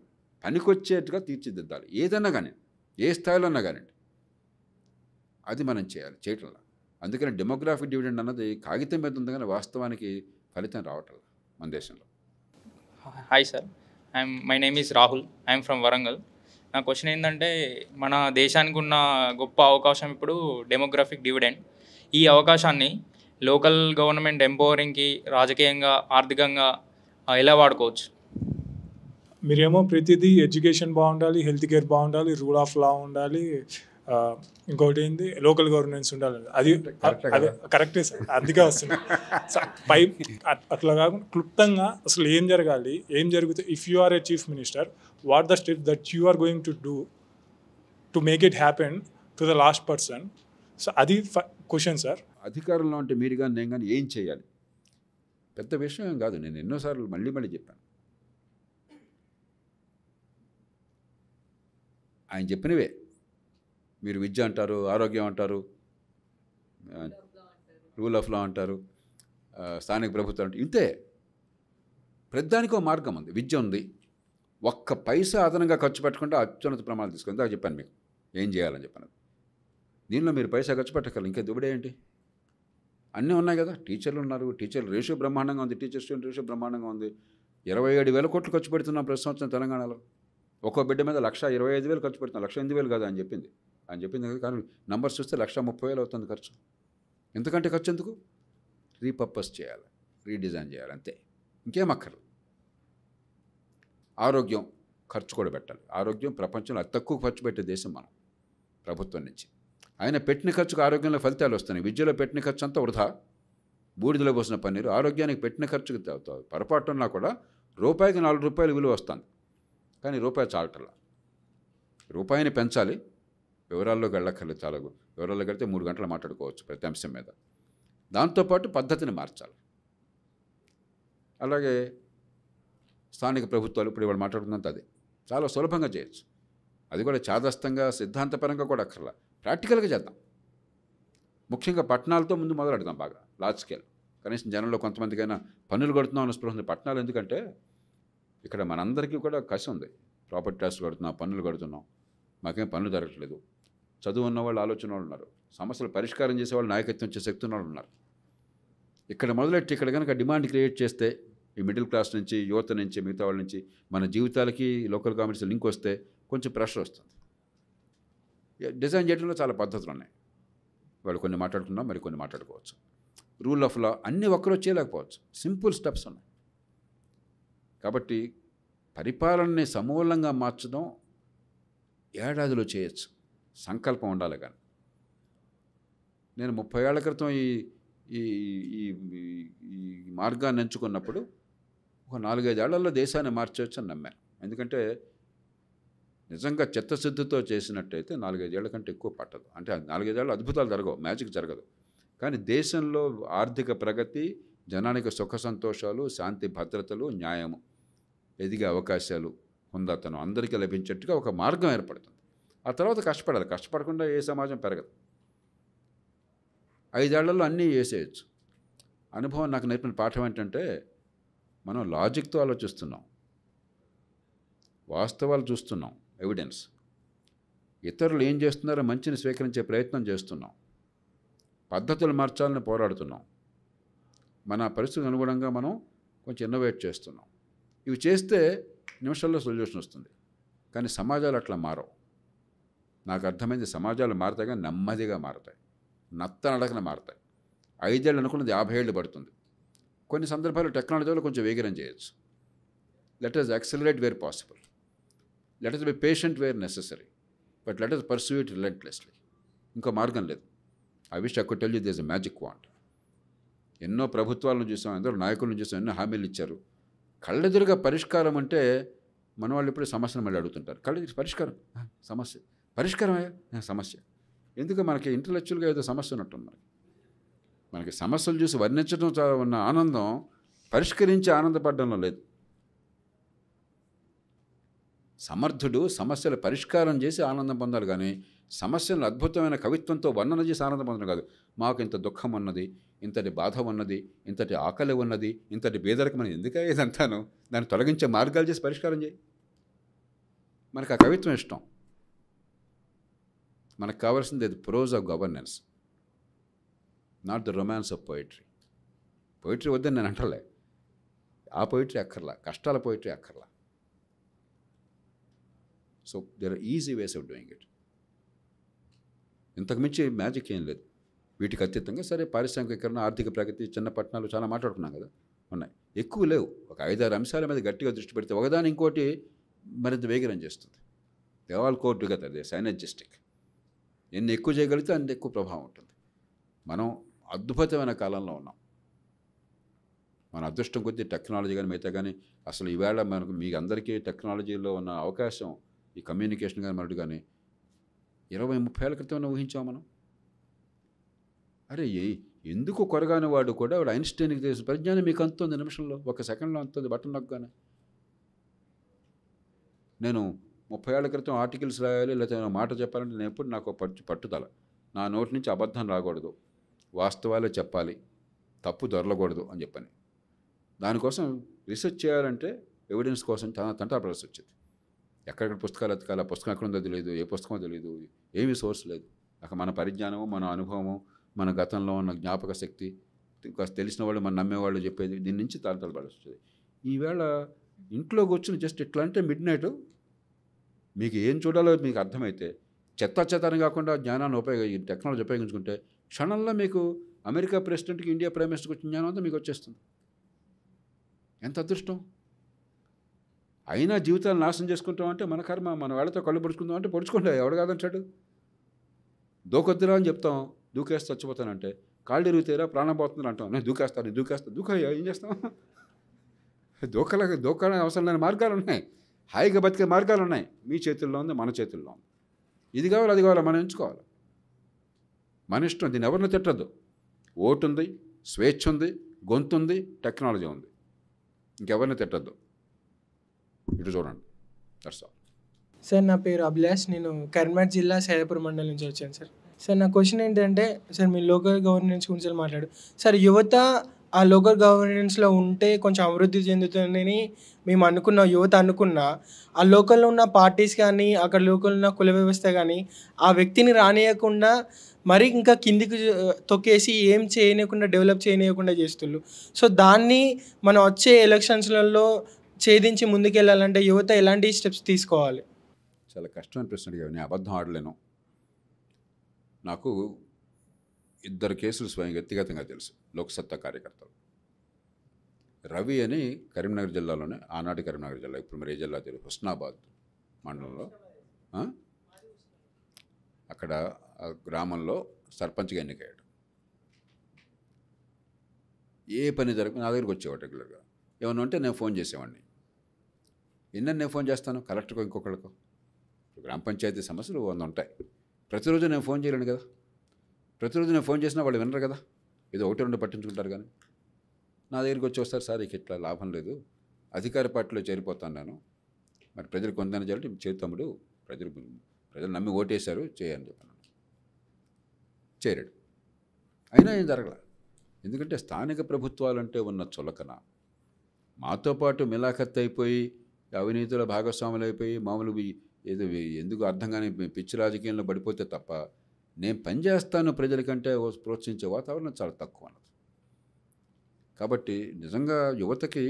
పనికొచ్చేట్టుగా తీర్చిదిద్దాలి ఏదన్నా కానీ, ఏ స్థాయిలో అన్నా కానివ్వండి. అది మనం చేయాలి, చేయటంలా. అందుకని డెమోగ్రాఫిక్ డివిడెండ్ అన్నది కాగితం మీద ఉంది కానీ వాస్తవానికి ఫలితం రావటం మన దేశంలో. Hi sir, my name is Rahul, I'm from Warangal. నా క్వశ్చన్ ఏంటంటే, మన దేశానికి ఉన్న గొప్ప అవకాశం ఇప్పుడు డెమోగ్రాఫిక్ డివిడెండ్. ఈ అవకాశాన్ని లోకల్ గవర్నమెంట్ ఎంపవరింగ్కి రాజకీయంగా, ఆర్థికంగా ఎలా వాడుకోవచ్చు? మీరేమో ప్రతిదీ ఎడ్యుకేషన్ బాగుండాలి, హెల్త్ కేర్ బాగుండాలి, రూల్ ఆఫ్ లా ఉండాలి, ఇంకోటి ఏంది లోకల్ గవర్నెన్స్ ఉండాలి. అది కరెక్టే సార్, అందుకే వస్తుంది పై. అట్లా కాకుండా క్లుప్తంగా అసలు ఏం జరగాలి, ఏం జరుగుతుంది. If you are a chief minister, what the step that you are going to do to make it happen to the last person. So అది క్వశ్చన్ సార్. అధికారంలో ఉంటే మీరు కానీ నేను కానీ ఏం చేయాలి పెద్ద విషయం ఏం కాదు. నేను ఎన్నోసార్లు మళ్ళీ చెప్పాను. ఆయన చెప్పినవే. మీరు విద్య అంటారు, ఆరోగ్యం అంటారు, రూల్ ఆఫ్ లా అంటారు, స్థానిక ప్రభుత్వం అంటే ఇంతే. ప్రతిదానికి ఒక మార్గం ఉంది. విద్య ఉంది, ఒక్క పైసా అదనంగా ఖర్చు పెట్టకుండా అత్యున్నత ప్రమాణాలు తీసుకుంది. దాకా చెప్పాను మీకు ఏం చేయాలని చెప్పాను. దీనిలో మీరు పైసా ఖర్చు పెట్టగలరు, ఇంకా దిగుడే ఏంటి? అన్నీ ఉన్నాయి కదా. టీచర్లు ఉన్నారు, టీచర్లు రేషియో బ్రహ్మాండంగా ఉంది, టీచర్ స్టూడెంట్ రేషియో బ్రహ్మాండంగా ఉంది. 27,000 కోట్లు ఖర్చు పెడుతున్నాం ప్రతి సంవత్సరం తెలంగాణలో. ఒక్కో బిడ్డ మీద 1,25,000 ఖర్చు పెడుతున్నాం. 1,08,000 కాదు అని చెప్పింది కానీ నంబర్స్ చూస్తే 1,30,000 అవుతుంది ఖర్చు. ఎందుకంటే ఖర్చు ఎందుకు? రీపర్పస్ చేయాలి, రీడిజైన్ చేయాలి, అంతే, ఇంకేం అక్కర్లేదు. ఆరోగ్యం ఖర్చు కూడా పెట్టాలి. ఆరోగ్యం ప్రపంచంలో అతి తక్కువ ఖర్చు పెట్టే దేశం మనం ప్రభుత్వం నుంచి. ఆయన పెట్టిన ఖర్చుకు ఆరోగ్యంలో ఫలితాలు వస్తున్నాయి. విద్యలో పెట్టిన ఖర్చు అంతా వృధా, బూడిదలో పోసిన పన్నీరు. ఆరోగ్యానికి పెట్టిన ఖర్చుకు పొరపాటు ఉన్నా కూడా రూపాయికి 4 రూపాయలు విలువ వస్తుంది. కానీ రూపాయి చాలటల్లా. రూపాయిని పెంచాలి. వివరాల్లోకి వెళ్ళక్కర్లేదు, చాలా వివరాల్లోకి వెళ్తే 3 గంటలు మాట్లాడుకోవచ్చు ప్రతి అంశం మీద. దాంతోపాటు పద్ధతిని మార్చాలి. అలాగే స్థానిక ప్రభుత్వాలు ఇప్పుడు ఇవాళ మాట్లాడుతున్నంత అది చాలా సులభంగా చేయొచ్చు. అది కూడా చాదస్తంగా సిద్ధాంతపరంగా కూడా అక్కర్లా, ప్రాక్టికల్గా చేద్దాం. ముఖ్యంగా పట్టణాలతో ముందు మొదలెడదాం బాగా లార్జ్ స్కేల్. కనీసం జనంలో కొంతమందికైనా పన్నులు కడుతున్నాం అన్న స్పృహ ఉంది. పట్టణాలు ఎందుకంటే ఇక్కడ మనందరికీ కూడా కసి ఉంది. ప్రాపర్టీ ట్యాక్స్ కడుతున్నాం, పన్నులు కడుతున్నాం, మాకేం పన్నులు జరగట్లేదు. చదువు ఉన్న వాళ్ళు, ఆలోచన వాళ్ళు ఉన్నారు, సమస్యలు పరిష్కారం చేసేవాళ్ళు, నాయకత్వం చేసే శక్తి ఉన్న వాళ్ళు ఉన్నారు. ఇక్కడ మొదలెట్టి ఇక్కడ కనుక డిమాండ్ క్రియేట్ చేస్తే ఈ మిడిల్ క్లాస్ నుంచి, యువత నుంచి, మిగతా వాళ్ళ నుంచి మన జీవితాలకి లోకల్ గవర్నమెంట్స్ లింక్ వస్తే కొంచెం ప్రెషర్ వస్తుంది. డిజైన్ చేయడంలో చాలా పద్ధతులు ఉన్నాయి. వాళ్ళు కొన్ని మాట్లాడుకున్నాం, మరి కొన్ని మాట్లాడుకోవచ్చు. రూల్ ఆఫ్ లా అన్నీ ఒక్కరో చేయలేకపోవచ్చు, సింపుల్ స్టెప్స్ ఉన్నాయి. కాబట్టి పరిపాలనని సమూలంగా మార్చడం ఏడాదిలో చేయొచ్చు, సంకల్పం ఉండాలి. కానీ నేను 30 ఏళ్ల క్రితం ఈ ఈ ఈ ఈ మార్గాన్ని ఎంచుకున్నప్పుడు ఒక 4-5 ఏళ్లలో దేశాన్ని మార్చవచ్చు అని నమ్మాను. ఎందుకంటే నిజంగా చిత్తశుద్ధితో చేసినట్టయితే 4-5 ఏళ్ల కంటే ఎక్కువ పట్టదు. అంటే 4-5 ఏళ్ళు అద్భుతాలు జరగవు, మ్యాజిక్ జరగదు. కానీ దేశంలో ఆర్థిక ప్రగతి, జనానికి సుఖ సంతోషాలు, శాంతి భద్రతలు, న్యాయము, ఎదిగే అవకాశాలు, హుందాతనం అందరికీ లభించేట్టుగా ఒక మార్గం ఏర్పడుతుంది. ఆ తర్వాత కష్టపడాలి. కష్టపడకుండా ఏ సమాజం పెరగదు. 5 ఏళ్లలో అన్నీ వేసేయచ్చు. అనుభవం నాకు నేర్పిన పాఠం ఏంటంటే మనం లాజిక్తో ఆలోచిస్తున్నాం, వాస్తవాలు చూస్తున్నాం, ఎవిడెన్స్. ఇతరులు ఏం చేస్తున్నారో మంచిని స్వీకరించే ప్రయత్నం చేస్తున్నాం, పద్ధతులు మార్చాలని పోరాడుతున్నాం, మన పరిస్థితికి అనుగుణంగా మనం కొంచెం ఇన్నోవేట్ చేస్తున్నాం. ఇవి చేస్తే నిమిషాల్లో సొల్యూషన్ వస్తుంది. కానీ సమాజాలు అట్లా మారవు. నాకు అర్థమైంది, సమాజాలు మారుతాయి కానీ నెమ్మదిగా మారుతాయి, నత్తనడకన మారుతాయి. 5 ఏళ్ళు అనుకున్నది 50 ఏళ్ళు పడుతుంది. కొన్ని సందర్భాల్లో టెక్నాలజీలో కొంచెం వేగరం చేయొచ్చు. Let us accelerate where possible. Let us be patient where necessary. But let us pursue it relentlessly. ఇంకో మార్గం లేదు. I wish I could tell you there's a magic wand. ఎన్నో ప్రభుత్వాలను చూసాం, ఎందరో నాయకులను చూసాం, ఎన్నో హామీలు ఇచ్చారు. కళ్ళెదురుగా పరిష్కారం అంటే మన వాళ్ళు ఇప్పుడు సమస్యను మళ్ళీ అడుగుతుంటారు. కళ్ళెదురు పరిష్కారం, సమస్య, పరిష్కారమయ్యా సమస్య. ఎందుకు మనకి ఇంటలెక్చువల్గా ఏదో సమస్య ఉన్నట్టుంది. మనకి సమస్యలు చూసి వర్ణించడం ఉన్న ఆనందం పరిష్కరించి ఆనందపడడంలో లేదు. సమర్థుడు సమస్యల పరిష్కారం చేసి ఆనందం పొందాలి కానీ సమస్యలను అద్భుతమైన కవిత్వంతో వర్ణన చేసి ఆనందం పొందడం కాదు. మాకు ఇంత దుఃఖం ఉన్నది, ఇంతటి బాధ ఉన్నది, ఇంతటి ఆకలి ఉన్నది, ఇంతటి బేదరికం అని ఎందుకే ఇదంతాను, దాన్ని తొలగించే మార్గాలు చేసి పరిష్కారం చేయి. మనకు ఆ కవిత్వం ఇష్టం. మనకు కావాల్సింది అది prose of governance, not the romance of poetry. Poetry వద్దని నేను అంటలే, ఆ పోయిట్రీ అక్కర్లా, కష్టాల పోయిట్రీ అక్కర్లా. So there are easy ways of doing it. ఇంతకు మించి మ్యాజిక్ ఏం లేదు. వీటికి అతీతంగా సరే పారిశ్రామికీకరణ, ఆర్థిక ప్రగతి, చిన్న పట్టణాలు చాలా మాట్లాడుకున్నాం కదా, ఉన్నాయి. ఎక్కువ లేవు. ఒక 5-6 అంశాల మీద గట్టిగా దృష్టి పెడితే ఒకదాని ఇంకోటి మరింత వేగరం చేస్తుంది. They all core together, they synergistic. ఎన్ని ఎక్కువ చేయగలిగితే అంత ఎక్కువ ప్రభావం ఉంటుంది. మనం అద్భుతమైన కాలంలో ఉన్నాం. మన అదృష్టం కొద్దీ టెక్నాలజీ కానీ మిగతా కానీ అసలు ఈవేళ మనకు మీ అందరికీ టెక్నాలజీలో ఉన్న అవకాశం, ఈ కమ్యూనికేషన్ కానీ మరొకటి కానీ 20-30 ఏళ్ళ క్రితం ఊహించాం మనం. అరే ఎందుకు కొరగాని వాడు కూడా వాడు ఐన్స్టైన్కి తెలిసిన పరిజ్ఞానం మీకు అంతుంది నిమిషంలో, 1 సెకండ్లో అంతుంది బటన్ నొక్కగానే. నేను 30 ఏళ్ల క్రితం ఆర్టికల్స్ రాయాలి లేకపోతే మాట చెప్పాలంటే నేను ఎప్పుడు నాకు పట్టుదల, నా నోటి నుంచి అబద్ధం రాకూడదు, వాస్తవాలే చెప్పాలి, తప్పు దొరలకూడదు అని చెప్పని. దానికోసం రీసెర్చ్ చేయాలంటే ఎవిడెన్స్ కోసం చాలా తంటాపడాల్సి వచ్చింది. ఎక్కడెక్కడ పుస్తకాలు ఎతకాలి, ఆ పుస్తకం ఎక్కడ ఉందో తెలియదు, ఏ పుస్తకమో తెలియదు, ఏమీ సోర్స్ లేదు. అక్కడ మన పరిజ్ఞానము, మన అనుభవము, మన గతంలో ఉన్న జ్ఞాపక శక్తి, తెలిసిన వాళ్ళు, మన నమ్మేవాళ్ళు చెప్పేది, దీని నుంచి తలపడాల్సి వచ్చేది. ఈవేళ ఇంట్లో కూర్చుని జస్ట్ ఇట్లా అంటే మిడ్ నైట్ మీకు ఏం చూడాలో మీకు అర్థమైతే చెత్తాని కాకుండా జ్ఞానాన్ని ఈ టెక్నాలజీ ఉపయోగించుకుంటే క్షణంలో మీకు అమెరికా ప్రెసిడెంట్కి, ఇండియా ప్రైమ్ మినిస్టర్కి వచ్చిన జ్ఞానం అంతా మీకు వచ్చేస్తుంది. ఎంత అదృష్టం. అయినా జీవితాలు నాశనం చేసుకుంటామంటే మన కర్మ. మన వాళ్ళతో కళ్ళు పొడుచుకుందాం అంటే పొడుచుకుంటా, ఎవడు కాదంటాడు. దూకొద్దురా అని చెప్తాం, దూకేస్తే చచ్చిపోతానంటే, కాళ్ళు ఇరుగుతారా ప్రాణం పోతున్నారు అంటాం, నేను దూకేస్తాను దూకయ్యా ఏం చేస్తాం. దూకాలని అవసరం లేని మార్గాలు ఉన్నాయి, హాయిగా బతికే మార్గాలు ఉన్నాయి. మీ చేతుల్లో ఉంది, మన చేతుల్లో ఉంది. ఇది కావాలి అది కావాలి మనం ఎంచుకోవాలి. మన ఇష్టం, దీన్ని ఎవరిని తిట్టద్దు. ఓటు ఉంది, స్వేచ్ఛ ఉంది, గొంతు ఉంది, టెక్నాలజీ ఉంది, ఇంకెవరిని తిట్టద్దు. ఇటు చూడండి. That's all. సార్ నా పేరు అభిలాష్, నేను కరీంనగర్ జిల్లా సైదాపూర్ మండలం నుంచి వచ్చాను సార్. సార్ నా క్వశ్చన్ ఏంటంటే, సార్ మీరు లోకల్ గవర్నెన్స్ గురించి మాట్లాడు సార్. యువత ఆ లోకల్ గవర్నెన్స్లో ఉంటే కొంచెం అభివృద్ధి చెందుతుందని మేము యువత అనుకున్నా, ఆ లోకల్లో ఉన్న పార్టీస్ కానీ అక్కడ లోకల్ ఉన్న కుల వ్యవస్థ కానీ ఆ వ్యక్తిని రానియకుండా మరి ఇంకా కిందికి తొక్కేసి ఏం చేయనియకుండా, డెవలప్ చేయనియకుండా చేస్తున్నారు. సో దాన్ని మనం వచ్చే ఎలక్షన్స్లలో ఛేదించి ముందుకెళ్ళాలంటే యువత ఎలాంటి స్టెప్స్ తీసుకోవాలి? చాలా కష్టమైన ప్రశ్న అడిగావు. నేను అబద్ధం ఆడలేను. నాకు 2 కేసులు స్వయం వ్యక్తిగతంగా తెలుసు, లోక్సత్తా కార్యకర్తలు. రవి అని కరీంనగర్ జిల్లాలోనే, ఆనాటి కరీంనగర్ జిల్లా, ఇప్పుడు మరి ఏ జిల్లా తెలియదు, హుస్నాబాద్ మండలంలో, అక్కడ ఆ గ్రామంలో సర్పంచ్గా ఎన్నికయ్యాడు. ఏ పని జరగదు నా దగ్గరికి వచ్చేవాడు రెగ్యులర్గా. ఏమన్నా ఉంటే నేను ఫోన్ చేసేవాడిని. ఎన్నని నేను ఫోన్ చేస్తాను, కలెక్టర్కో ఇంకొకళ్ళకో. గ్రామ పంచాయతీ సమస్యలు 100 ఉంటాయి. ప్రతిరోజు నేను ఫోన్ చేయలేను కదా. ప్రతిరోజు నేను ఫోన్ చేసినా వాళ్ళు వినరు కదా. ఏదో 1-2 పట్టించుకుంటారు. కానీ నా దగ్గరికి వచ్చి వస్తారు, సార్ ఇక ఇట్లా లాభం లేదు, అధికార పార్టీలో చేరిపోతాను నేను, మరి ప్రజలు కొందని చేయాలంటే చేరుతమ్ముడు, ప్రజలు నమ్మి ఓటేశారు చేయని చెప్పాను. చేరాడు. అయినా ఏం జరగల. ఎందుకంటే స్థానిక ప్రభుత్వాలంటే ఉన్న చులకన మాతో పాటు మిలాఖత్ అయిపోయి అవినీతిలో భాగస్వాములు అయిపోయి మామూలు ఏదో ఎందుకు అర్థం కానీ పిచ్చి రాజకీయంలో పడిపోతే తప్ప నేను పనిచేస్తాను ప్రజలకంటే ప్రోత్సహించే వాతావరణం చాలా తక్కువ అన్నది. కాబట్టి నిజంగా యువతకి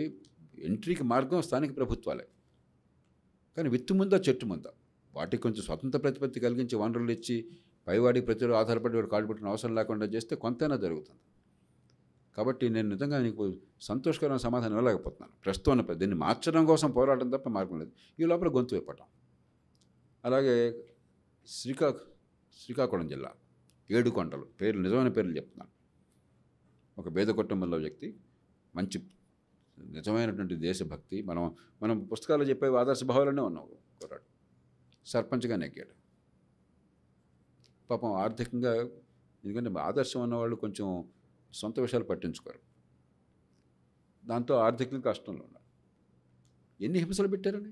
ఎంట్రీకి మార్గం స్థానిక ప్రభుత్వాలే. కానీ విత్తు ముందా చెట్టు ముందా వాటికి కొంచెం స్వతంత్ర ప్రతిపత్తి కలిగించి వనరులు ఇచ్చి పైవాడికి ప్రజలు ఆధారపడి వాడు కాడు పెట్టిన అవసరం లేకుండా చేస్తే కొంతైనా జరుగుతుంది. కాబట్టి నేను నిజంగా నీకు సంతోషకరమైన సమాధానం ఇవ్వలేకపోతున్నాను. ప్రస్తుతం దీన్ని మార్చడం కోసం పోరాటం తప్ప మార్గం లేదు. ఈ లోపల గొంతు విప్పటం. అలాగే శ్రీకాకుళం జిల్లా ఏడుకొండలు పేర్లు నిజమైన పేర్లు చెప్తున్నాను. ఒక పేద కుటుంబంలో వ్యక్తి, మంచి నిజమైనటువంటి దేశభక్తి, మనం పుస్తకాలు చెప్పే ఆదర్శ భావాలనే ఉన్నావు కుర్రాడు. సర్పంచ్గా నెగ్గాడు. పాపం ఆర్థికంగా, ఎందుకంటే ఆదర్శం ఉన్నవాళ్ళు కొంచెం సొంత విషయాలు పట్టించుకోరు. దాంతో ఆర్థికంగా కష్టంలో ఉన్నారు. ఎన్ని హింసలు పెట్టారని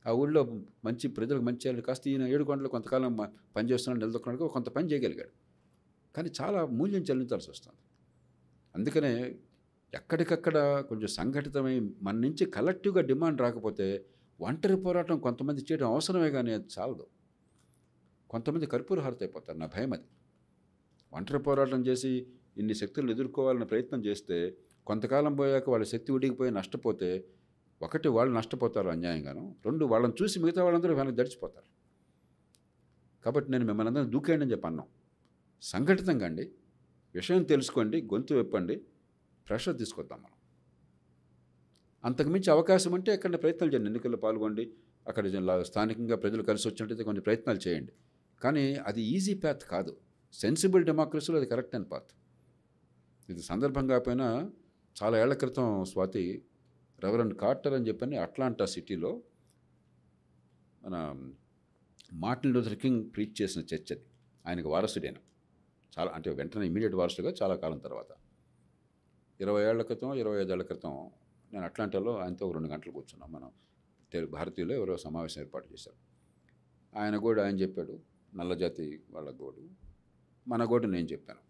ఆ ఊళ్ళో మంచి ప్రజలకు మంచి చేయాలి. కాస్త ఈయన ఏడుకొండలు కొంతకాలం పనిచేస్తున్నాడు, నిలదొక్కడానికి కొంత పని చేయగలిగాడు. కానీ చాలా మూల్యం చెల్లించాల్సి వస్తుంది. అందుకనే ఎక్కడికక్కడ కొంచెం సంఘటితమై మన నుంచి కలెక్టివ్గా డిమాండ్ రాకపోతే ఒంటరి పోరాటం కొంతమంది చేయడం అవసరమే, కానీ అది చాలదు. కొంతమంది కర్పూర హారతి అయిపోతారు. నా భయం అది. ఒంటరి పోరాటం చేసి ఇన్ని శక్తులను ఎదుర్కోవాలన్న ప్రయత్నం చేస్తే కొంతకాలం పోయాక వాళ్ళ శక్తి ఉడికిపోయి నష్టపోతే, ఒకటి వాళ్ళు నష్టపోతారు అన్యాయంగాను, 2 వాళ్ళని చూసి మిగతా వాళ్ళందరూ వెనక్కి దడిచిపోతారు. కాబట్టి నేను మిమ్మల్ని అందరూ దూకేయండి అని చెప్పి అన్నాం. సంఘటితంగా అండి, విషయం తెలుసుకోండి, గొంతు విప్పండి, ప్రెషర్ తీసుకొద్దాం మనం. అంతకుమించి అవకాశం అంటే ఎక్కడ ప్రయత్నాలు చేయండి. ఎన్నికల్లో పాల్గొండి, అక్కడ స్థానికంగా ప్రజలు కలిసి వచ్చినట్టయితే కొన్ని ప్రయత్నాలు చేయండి. కానీ అది ఈజీ పాత్ కాదు. సెన్సిబుల్ డెమోక్రసీలో అది కరెక్ట్ అయిన పాత్. ఇది సందర్భం కాకపోయినా చాలా ఏళ్ల క్రితం స్వాతి రెవరెండ్ కార్టర్ అని చెప్పని అట్లాంటా సిటీలో మన మార్టిన్ లూథర్ కింగ్ ప్రీచ్ చేసిన చర్చ్ అది. ఆయనకు వారసుడైన, చాలా అంటే వెంటనే ఇమీడియట్ వారసుడుగా చాలా కాలం తర్వాత 20 ఏళ్ల క్రితం 25 ఏళ్ల క్రితం నేను అట్లాంటాలో ఆయనతో 2 గంటలు కూర్చున్నాం. మనం భారతీయులు ఎవరో సమావేశం ఏర్పాటు చేశారు. ఆయన చెప్పాడు, నల్లజాతి వాళ్ళ గోడు, మన గోడు నేను చెప్పాను.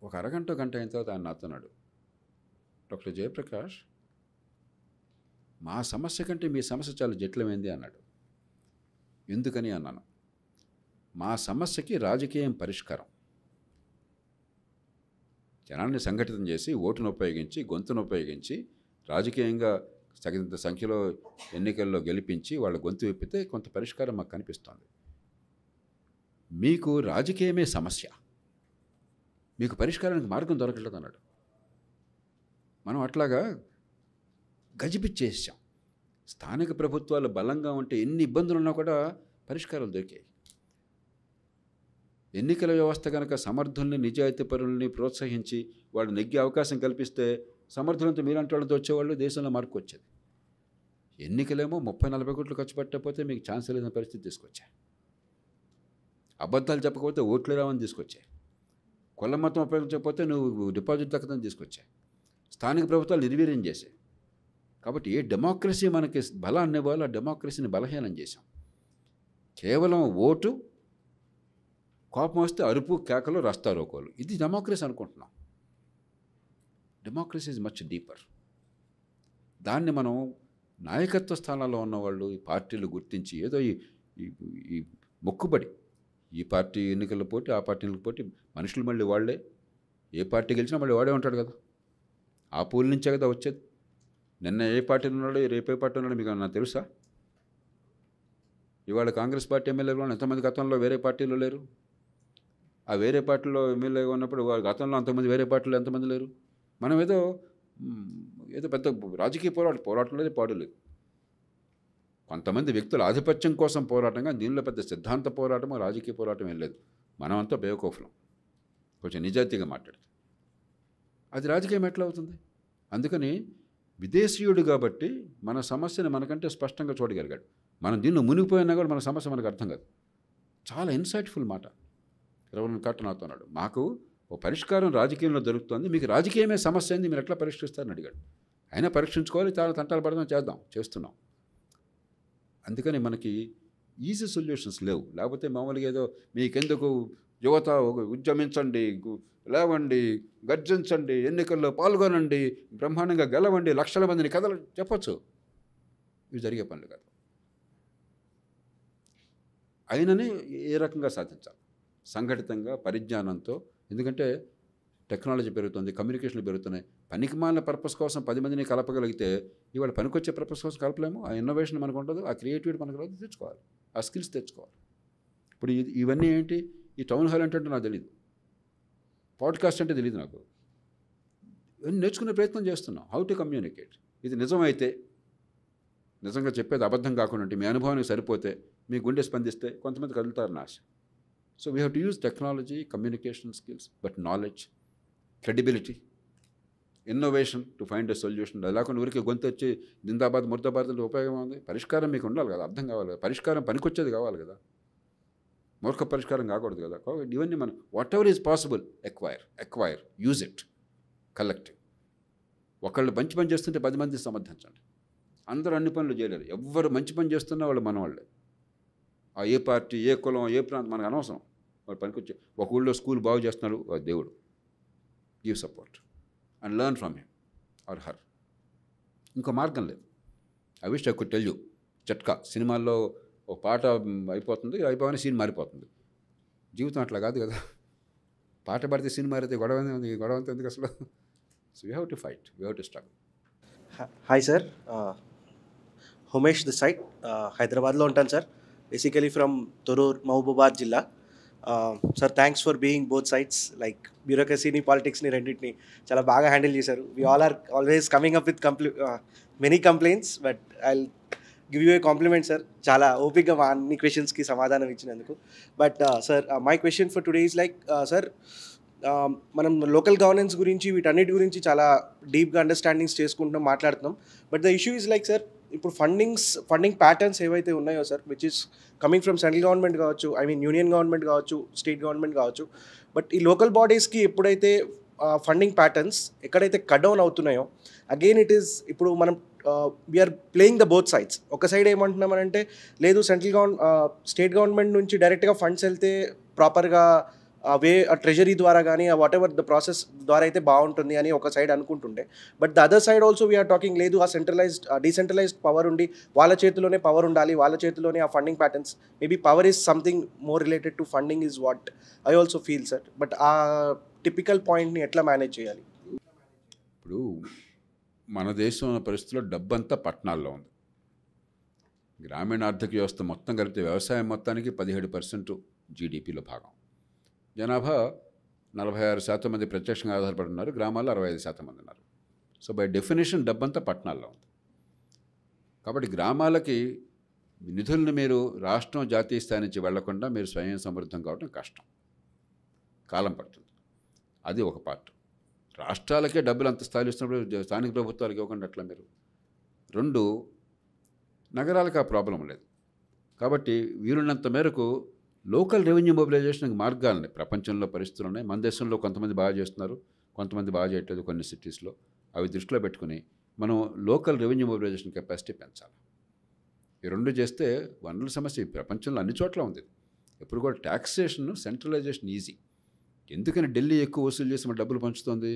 ఒక అరగంట గంట అయిన తర్వాత ఆయన నాతోన్నాడు, డాక్టర్ జయప్రకాష్, మా సమస్య కంటే మీ సమస్య చాలా జటిలమైంది అన్నాడు. ఎందుకని అన్నాను. మా సమస్యకి రాజకీయం పరిష్కారం. జనాన్ని సంఘటితం చేసి, ఓటును ఉపయోగించి, గొంతును ఉపయోగించి, రాజకీయంగా తగినంత సంఖ్యలో ఎన్నికల్లో గెలిపించి వాళ్ళ గొంతు విప్పితే కొంత పరిష్కారం మాకు కనిపిస్తోంది. మీకు రాజకీయమే సమస్య, మీకు పరిష్కారానికి మార్గం దొరకట్లేదు అన్నాడు. మనం అట్లాగా గజిబిచ్చేసాం. స్థానిక ప్రభుత్వాలు బలంగా ఉంటే ఎన్ని ఇబ్బందులు ఉన్నా కూడా పరిష్కారాలు దొరికాయి. ఎన్నికల వ్యవస్థ కనుక సమర్థుల్ని, నిజాయితీపరుల్ని ప్రోత్సహించి వాళ్ళు నెగ్గే అవకాశం కల్పిస్తే సమర్థులంతా మీలాంటి వాళ్ళతో వచ్చేవాళ్ళు, దేశంలో మార్పు వచ్చేది. ఎన్నికలేమో 30-40 కోట్లు ఖర్చు పెట్టకపోతే మీకు ఛాన్స్ లేని పరిస్థితి తీసుకొచ్చాయి. అబద్ధాలు చెప్పకపోతే ఓట్లు రావని తీసుకొచ్చాయి. కుల మతం ఉపయోగించకపోతే నువ్వు డిపాజిట్ దక్కదని తీసుకొచ్చాయి. స్థానిక ప్రభుత్వాలు నిర్వీర్యం చేశాయి. కాబట్టి ఏ డెమోక్రసీ మనకి బలాన్ని ఇవ్వాలో ఆ డెమోక్రసీని బలహీనం చేశాం. కేవలం ఓటు, కోపం వస్తే అరుపు, కేకలు, రస్తారోకోలు, ఇది డెమోక్రసీ అనుకుంటున్నాం. Democracy is much deeper. దాన్ని మనం నాయకత్వ స్థానాల్లో ఉన్నవాళ్ళు, ఈ పార్టీలు గుర్తించి ఏదో ఈ మొక్కుబడి, ఈ పార్టీ ఎన్నికల పోటీ, ఆ పార్టీ ఎన్నికల పోటీ, మనుషులు మళ్ళీ వాళ్ళే, ఏ పార్టీ గెలిచినా మళ్ళీ వాడే ఉంటాడు కదా. ఆ పూల్ నుంచే కదా వచ్చేది. నిన్న ఏ పార్టీలో ఉన్నాడో రేపు ఏ పార్టీ ఉన్నాడో మీకు నాకు తెలుసా? ఇవాళ కాంగ్రెస్ పార్టీ ఎమ్మెల్యేలు ఎంతమంది గతంలో వేరే పార్టీలో లేరు? ఆ వేరే పార్టీలో ఎమ్మెల్యేగా ఉన్నప్పుడు గతంలో అంతమంది వేరే పార్టీలో ఎంతమంది లేరు? మనం ఏదో పెద్ద రాజకీయ పోరాటం లేదు, పాడు లేదు. కొంతమంది వ్యక్తుల ఆధిపత్యం కోసం పోరాటంగా, దీనిలో పెద్ద సిద్ధాంత పోరాటం, రాజకీయ పోరాటం ఏం లేదు. మనమంతా బేవకూఫలం, కొంచెం నిజాయితీగా మాట్లాడితే. అది రాజకీయం ఎట్లా అవుతుంది? అందుకని విదేశీయుడు కాబట్టి మన సమస్యని మనకంటే స్పష్టంగా చూడగలిగాడు. మనం దీన్ని మునిగిపోయినా కూడా మన సమస్య మనకు అర్థం కాదు. చాలా ఇన్సైట్ఫుల్ మాట రవణ కట్ట నాతో అన్నాడు. మాకు ఓ పరిష్కారం రాజకీయంలో దొరుకుతుంది, మీకు రాజకీయమే సమస్య అయింది, మీరు ఎట్లా పరిష్కరిస్తారని అడిగాడు. అయినా పరీక్షించుకోవాలి, చాలా తంటాలు పడదాం, చేస్తున్నాం. అందుకని మనకి ఈజీ సొల్యూషన్స్ లేవు. లేకపోతే మామూలుగా ఏదో మీకెందుకు యువత ఉద్యమించండి, లేవండి, గర్జించండి, ఎన్నికల్లో పాల్గొనండి, బ్రహ్మాండంగా గెలవండి, లక్షల మందిని కథలు చెప్పచ్చు. ఇవి జరిగే పనులు కాదు. అయిననే ఏ రకంగా సాధించాలి? సంఘటితంగా, పరిజ్ఞానంతో. ఎందుకంటే టెక్నాలజీ పెరుగుతుంది, కమ్యూనికేషన్లు పెరుగుతున్నాయి. పనికిమాలిన పర్పస్ కోసం 10 మందిని కలపగలిగితే ఇవాళ పనికొచ్చే పర్పస్ కోసం కలపలేము. ఆ ఇన్నోవేషన్ మనకు ఉండదు, ఆ క్రియేటివిటీ మనకు రాదు. తెచ్చుకోవాలి, ఆ స్కిల్స్ తెచ్చుకోవాలి. ఇప్పుడు ఇవన్నీ ఏంటి? ఈ టౌన్ హాల్ అంటే నాకు తెలియదు, పాడ్కాస్ట్ అంటే తెలియదు నాకు. ఇవన్నీ నేర్చుకునే ప్రయత్నం చేస్తున్నాం. How to communicate. ఇది నిజమైతే, నిజంగా చెప్పేది అబద్ధం కాకుండా మీ అనుభవానికి సరిపోతే, మీ గుండె స్పందిస్తే కొంతమంది కదులుతారని ఆశ. So we have to use technology, communication skills, but knowledge, credibility, innovation to find a solution. అది లేకుండా ఊరికి గొంతు వచ్చి జిందాబాద్ ముర్దాబాద్ అంటే ఉపయోగం ఉంది. పరిష్కారం మీకు ఉండాలి కదా, అర్థం కావాలి కదా, పరిష్కారం పనికొచ్చేది కావాలి కదా, మూర్ఖ పరిష్కారం కాకూడదు కదా. ఇవన్నీ మనం what ever is possible acquire, use it, collective. ఒకళ్ళు మంచి పని చేస్తుంటే 10 మంది సమర్థించండి. అందరూ అన్ని పనులు చేయలేరు. ఎవ్వరు మంచి పని చేస్తున్నా వాళ్ళు మన వాళ్ళే. ఆ ఏ పార్టీ, ఏ కులం, ఏ ప్రాంతం మనకు అనవసరం. వాళ్ళు పనికొచ్చే ఒక ఊళ్ళో స్కూల్ బాగు చేస్తున్నాడు, దేవుడు, give support and learn from him or her. ఇంకో మార్గం లేదు. I wish I could tell you చట్కా. సినిమాల్లో ఒక పాట అయిపోతుంది, అయిపోగానే సీన్ మారిపోతుంది. జీవితం అట్లా కాదు కదా. పాట పాడితే సీన్ మారితే గొడవ ఉంది, గొడవ అంతా ఎందుకు అసలు? So we have to fight, we have to struggle. Hi sir, Humesh the side, హైదరాబాద్లో ఉంటాను sir. Basically from Thorrur, Mahabubabad జిల్లా. Sir thanks for being both sides. Like బ్యూరోక్రసీని, పాలిటిక్స్ని రెండింటిని చాలా బాగా హ్యాండిల్ చేశారు. We all are always coming up with many complaints, but I give you a compliment sir. చాలా ఓపిక్గా మా అన్ని క్వశ్చన్స్కి సమాధానం ఇచ్చినందుకు. But sir, my question for today is like, sir మనం లోకల్ గవర్నెన్స్ గురించి, వీటన్నిటి గురించి చాలా డీప్గా అండర్స్టాండింగ్స్ చేసుకుంటున్నాం, మాట్లాడుతున్నాం. But the issue is like sir, ఇప్పుడు ఫండింగ్ ప్యాటర్న్స్ ఏవైతే ఉన్నాయో sir, which is coming from central government కావచ్చు, ఐ మీన్ యూనియన్ గవర్నమెంట్ కావచ్చు, స్టేట్ గవర్నమెంట్ కావచ్చు. బట్ ఈ లోకల్ బాడీస్కి ఎప్పుడైతే ఫండింగ్ ప్యాటర్న్స్ ఎక్కడైతే కట్ డౌన్ అవుతున్నాయో, అగైన్ ఇట్ ఈస్, ఇప్పుడు మనం we're playing the both sides. ఒక సైడ్ ఏమంటున్నామనంటే, లేదు స్టేట్ గవర్నమెంట్ నుంచి డైరెక్ట్గా ఫండ్స్ వెళ్తే ప్రాపర్గా ట్రెజరీ ద్వారా కానీ వాట్ ఎవర్ ద ప్రాసెస్ ద్వారా అయితే బాగుంటుంది అని ఒక సైడ్ అనుకుంటుండే. But the other side also we're talking, లేదు ఆ డీసెంట్రలైజ్డ్ పవర్ ఉండి వాళ్ళ చేతిలోనే పవర్ ఉండాలి, వాళ్ళ చేతిలోనే ఆ funding patterns, maybe power is something more related to funding is what I also feel sir. But ఆ టిపికల్ పాయింట్ని ఎట్లా మేనేజ్ చేయాలి? ఇప్పుడు మన దేశంలో పరిస్థితుల్లో డబ్బంతా పట్టణాల్లో ఉంది. గ్రామీణ ఆర్థిక వ్యవస్థ మొత్తం కలిపితే వ్యవసాయం మొత్తానికి 17% జీడిపిలో భాగం. జనాభా 46% మంది ప్రత్యక్షంగా ఆధారపడి ఉన్నారు, గ్రామాల్లో 65% మంది ఉన్నారు. సో బై డెఫినేషన్ డబ్బంతా పట్టణాల్లో ఉంది. కాబట్టి గ్రామాలకి నిధులను మీరు రాష్ట్రం, జాతీయ స్థాయి నుంచి వెళ్లకుండా మీరు స్వయం సమృద్ధం కావడం కష్టం, కాలం పడుతుంది. అది ఒక పార్ట్. రాష్ట్రాలకే డబ్బులు అంత స్థాయిలో ఇస్తున్నప్పుడు స్థానిక ప్రభుత్వాలకు ఇవ్వకుండా అట్లా మీరు. 2, నగరాలకు ఆ ప్రాబ్లం లేదు. కాబట్టి వీలున్నంత మేరకు లోకల్ రెవెన్యూ మొబిలైజేషన్కి మార్గాలని, ప్రపంచంలో పరిస్థితులు ఉన్నాయి, మన దేశంలో కొంతమంది బాగా చేస్తున్నారు, కొంతమంది బాగా చేయట్లేదు కొన్ని సిటీస్లో. అవి దృష్టిలో పెట్టుకుని మనం లోకల్ రెవెన్యూ మొబిలైజేషన్ కెపాసిటీ పెంచాలి. ఈ 2 చేస్తే వనరుల సమస్య ప్రపంచంలో అన్ని చోట్ల ఉంది. ఎప్పుడు కూడా ట్యాక్సేషన్, సెంట్రలైజేషన్ ఈజీ. ఎందుకని ఢిల్లీ ఎక్కువ వసూలు చేసి మన డబ్బులు పంచుతుంది?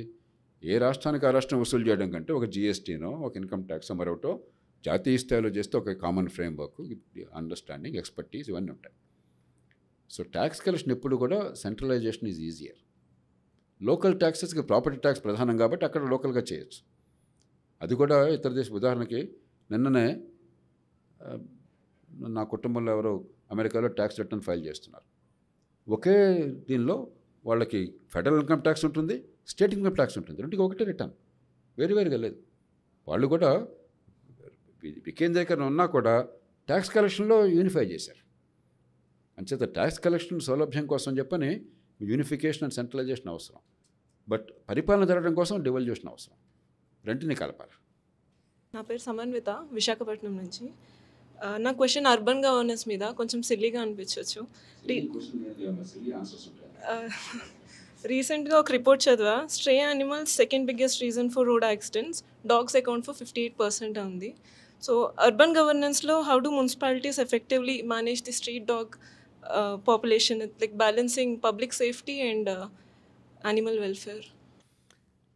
ఏ రాష్ట్రానికి ఆ రాష్ట్రం వసూలు చేయడం కంటే ఒక జిఎస్టీనో, ఒక ఇన్కమ్ ట్యాక్స్ మరొకటో జాతీయ స్థాయిలో చేస్తే ఒక కామన్ ఫ్రేమ్వర్క్, అండర్స్టాండింగ్, ఎక్స్పర్టీస్ ఇవన్నీ ఉంటాయి. సో ట్యాక్స్ కలెక్షన్ ఎప్పుడు కూడా సెంట్రలైజేషన్ ఈజ్ ఈజియర్. లోకల్ ట్యాక్సెస్కి ప్రాపర్టీ ట్యాక్స్ ప్రధానం కాబట్టి అక్కడ లోకల్గా చేయొచ్చు. అది కూడా ఇతర దేశం. ఉదాహరణకి నిన్ననే నా కుటుంబంలో ఎవరో అమెరికాలో ట్యాక్స్ రిటర్న్ ఫైల్ చేస్తున్నారు. ఒకే దీనిలో వాళ్ళకి ఫెడరల్ ఇన్కమ్ ట్యాక్స్ ఉంటుంది, స్టేట్ ఇన్కమ్ ట్యాక్స్ ఉంటుంది, రెండుకి ఒకటే రిటర్న్, వేరుగా లేదు. వాళ్ళు కూడా వికేంద్రీకరణ ఉన్నా కూడా ట్యాక్స్ కలెక్షన్లో యూనిఫై చేశారు. అంచేత ట్యాక్స్ కలెక్షన్ సౌలభ్యం కోసం చెప్పని యూనిఫికేషన్ అండ్ సెంట్రలైజేషన్ అవసరం. బట్ పరిపాలన జరగడం కోసం డివల్యూషన్ అవసరం, రెంటిని కలపాలి. నా పేరు సమన్విత, విశాఖపట్నం నుంచి. నా క్వశ్చన్ అర్బన్ గవర్నెన్స్ మీద కొంచెం సిల్లీగా అనిపించవచ్చు. రీసెంట్గా ఒక రిపోర్ట్ చదివా, stray animals second biggest reason for road accidents, dogs account for 58% ఉంది. సో అర్బన్ గవర్నెన్స్లో how do municipalities effectively manage the street dog population, like balancing public safety and animal welfare?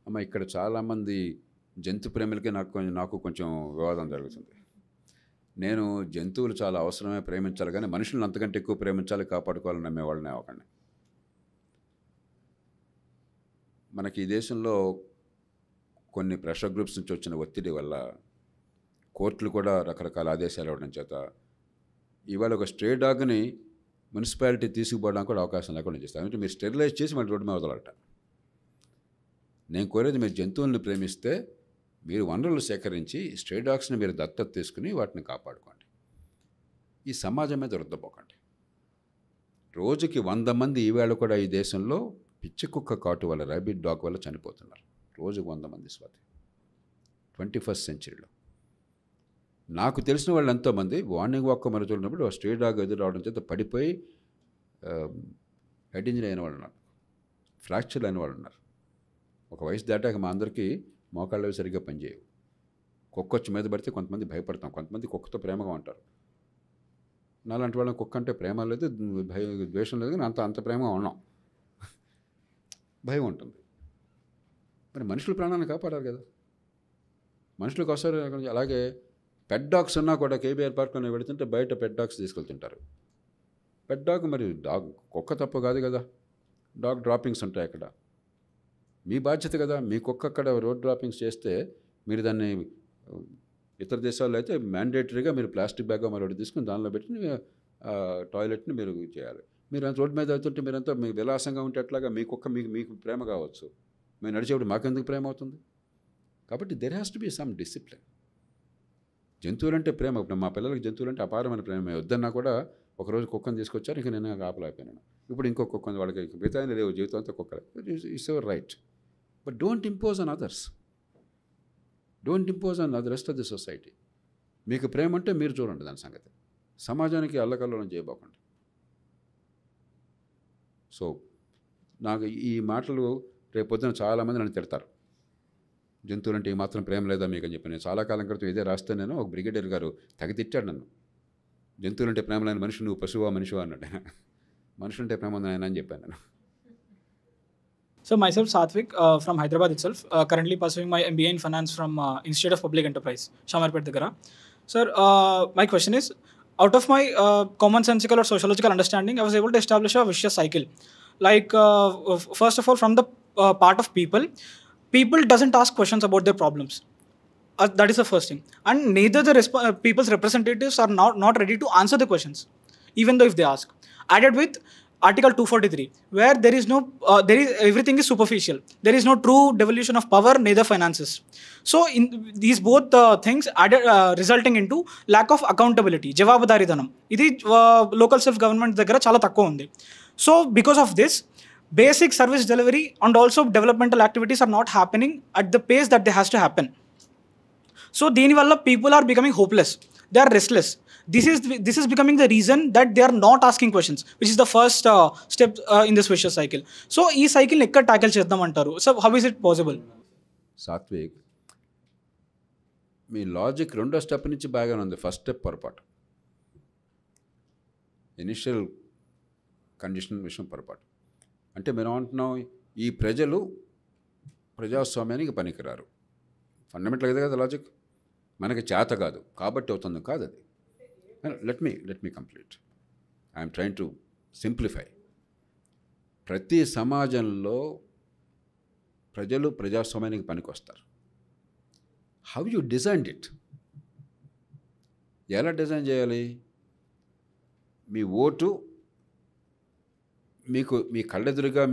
అమ్మ, ఇక్కడ చాలామంది జంతు ప్రేమిలకి నాకు కొంచెం వివాదం జరుగుతుంది. నేను జంతువులు చాలా అవసరమే, ప్రేమించాలి, కానీ మనుషులను అంతకంటే ఎక్కువ ప్రేమించాలి, కాపాడుకోవాలని నమ్మేవాళ్ళని అవ్వకండి. మనకి ఈ దేశంలో కొన్ని ప్రెషర్ గ్రూప్స్ నుంచి వచ్చిన ఒత్తిడి వల్ల కోర్టులు కూడా రకరకాల ఆదేశాలు ఇవ్వడం చేత ఇవాళ ఒక స్ట్రే డాగ్ని మున్సిపాలిటీ తీసుకుపోవడానికి కూడా అవకాశం లేకుండా చేస్తారు. అంటే మీరు స్టెరిలైజ్ చేసి మళ్ళీ రోడ్డు మీద వదలట. నేను కోరేది, మీరు జంతువులను ప్రేమిస్తే మీరు వనరులు సేకరించి స్ట్రే డాగ్స్ని మీరు దత్తత తీసుకుని వాటిని కాపాడుకోండి. ఈ సమాజం మీద రుద్దపోకండి. రోజుకి 100 మంది ఈవేళ కూడా ఈ దేశంలో పిచ్చి కుక్క కాటు వల్ల, ర్యాబిట్ డాగ్ వల్ల చనిపోతున్నారు. రోజుకు 100 మంది స్వాతి 21st సెంచరీలో. నాకు తెలిసిన వాళ్ళు ఎంతోమంది మార్నింగ్ వాక్ మన చూడనప్పుడు స్ట్రే డాగ్ ఎదురు రావడం చేత పడిపోయి హెడ్ ఇంజరీ అయిన వాళ్ళు ఉన్నారు, ఫ్రాక్చర్ అయిన వాళ్ళు ఉన్నారు. ఒక వయసు దాటాక మా అందరికీ మోకాళ్ళు సరిగ్గా పనిచేయవు. కుక్క వచ్చి మీద పడితే కొంతమంది భయపడతాం, కొంతమంది కుక్కతో ప్రేమగా ఉంటారు. నాలాంటి వాళ్ళని కుక్క అంటే ప్రేమ లేదు, ద్వేషం లేదు, కానీ అంత ప్రేమగా ఉన్నాం, భయం ఉంటుంది. మరి మనుషుల ప్రాణాలను కాపాడాలి కదా, మనుషులకు అవసరం. అలాగే పెట్ డాగ్స్ ఉన్నా కూడా కేబీఆర్ పార్క్లోనే పెడుతుంటే బయట పెట్ డాగ్స్ తీసుకెళ్తుంటారు. పెట్ డాగ్ మరి డాగ్, కుక్క తప్పు కాదు కదా, డాగ్ డ్రాపింగ్స్ ఉంటాయి అక్కడ, మీ బాధ్యత కదా. మీ కుక్క అక్కడ రోడ్ డ్రాపింగ్స్ చేస్తే మీరు దాన్ని, ఇతర దేశాల్లో అయితే మ్యాండేటరీగా మీరు ప్లాస్టిక్ బ్యాగ్ మరొకటి తీసుకుని దానిలో పెట్టి టాయిలెట్ని మీరు చేయాలి. మీరు అంత రోడ్డు మీద అవుతుంటే మీరంతా మీకు విలాసంగా ఉంటే ఎట్లాగా మీ కుక్క మీకు ప్రేమ కావచ్చు, మేము నడిచేప్పుడు మాకెందుకు ప్రేమ అవుతుంది? కాబట్టి there has to be some discipline. జంతువులంటే ప్రేమ. ఇప్పుడు మా పిల్లలకి జంతువులంటే అపారమైన ప్రేమ. వద్దన్నా కూడా ఒకరోజు కుక్కను తీసుకొచ్చారు, ఇక నేను ఆపలేకపోయాను. ఇప్పుడు ఇంకో కుక్క, వాళ్ళకి మిగతానే లేవు, జీవితం అంతా కుక్కలే. It's your right, but don't impose on others, don't impose on the rest of the society. మీకు ప్రేమ అంటే మీరు చూడండి దాని సంగతి, సమాజానికి అల్లకల్లోలం చేయబోకండి. సో నాకు ఈ మాటలు రేపొద్దున చాలామంది నన్ను తిడతారు, జంతువులంటే ఈ మాత్రం ప్రేమ లేదా మీకు అని చెప్పి. నేను చాలా కాలం క్రితం ఇదే రాస్తే నేను ఒక బ్రిగేడియర్ గారు తెగ తిట్టాడు నన్ను. జంతువులంటే ప్రేమ లేని మనిషి నువ్వు పశువా మనిషివా అన్నాడు. మనుషులంటే ప్రేమ ఉంది ఆయన అని చెప్పాను నేను. So myself Satvik from Hyderabad itself, currently pursuing my MBA in Finance from Institute of Public Enterprise, Shamarpet Dagara. Sir, my question is, out of my commonsensical or sociological understanding, I was able to establish a vicious cycle. Like first of all, from the part of people doesn't ask questions about their problems. That is the first thing. And neither the people's representatives are not ready to answer the questions, even though if they ask. Added with Article 243, where there is everything is superficial. There is no true devolution of power, neither finances. So in these both things added, resulting into lack of accountability, javabadaridanam. Idi local self-government daggara chala takku undi. So because of this, basic service delivery and also developmental activities are not happening at the pace that they has to happen. So dini valla people are becoming hopeless. They are restless. This is becoming the reason that they are not asking questions, which is the first step in this vicious cycle. So ee cycle ni ekkada tackle cheddam antaru. So how is it possible? Sathvik, మీ logic రెండో step నుంచి బాగానే ఉంది, first step పొరపాటు. Initial condition విషయం పొరపాటు. అంటే మేము ఏమంటున్నాం, ఈ ప్రజలు ప్రజాస్వామ్యానికి పనికిరారు. ఫండమెంటల్ కదా కదా లాజిక్. మనకి చేత కాదు కాబట్టి అవుతుంది కాదు అది. Let me complete. I'm train to simplify. ప్రతి సమాజంలో ప్రజలు ప్రజాస్వామ్యానికి పనికొస్తారు. హౌ యూ డిజైన్డ్ ఇట్, ఎలా డిజైన్ చేయాలి? మీ ఓటు మీ కళ్ళెదురుగా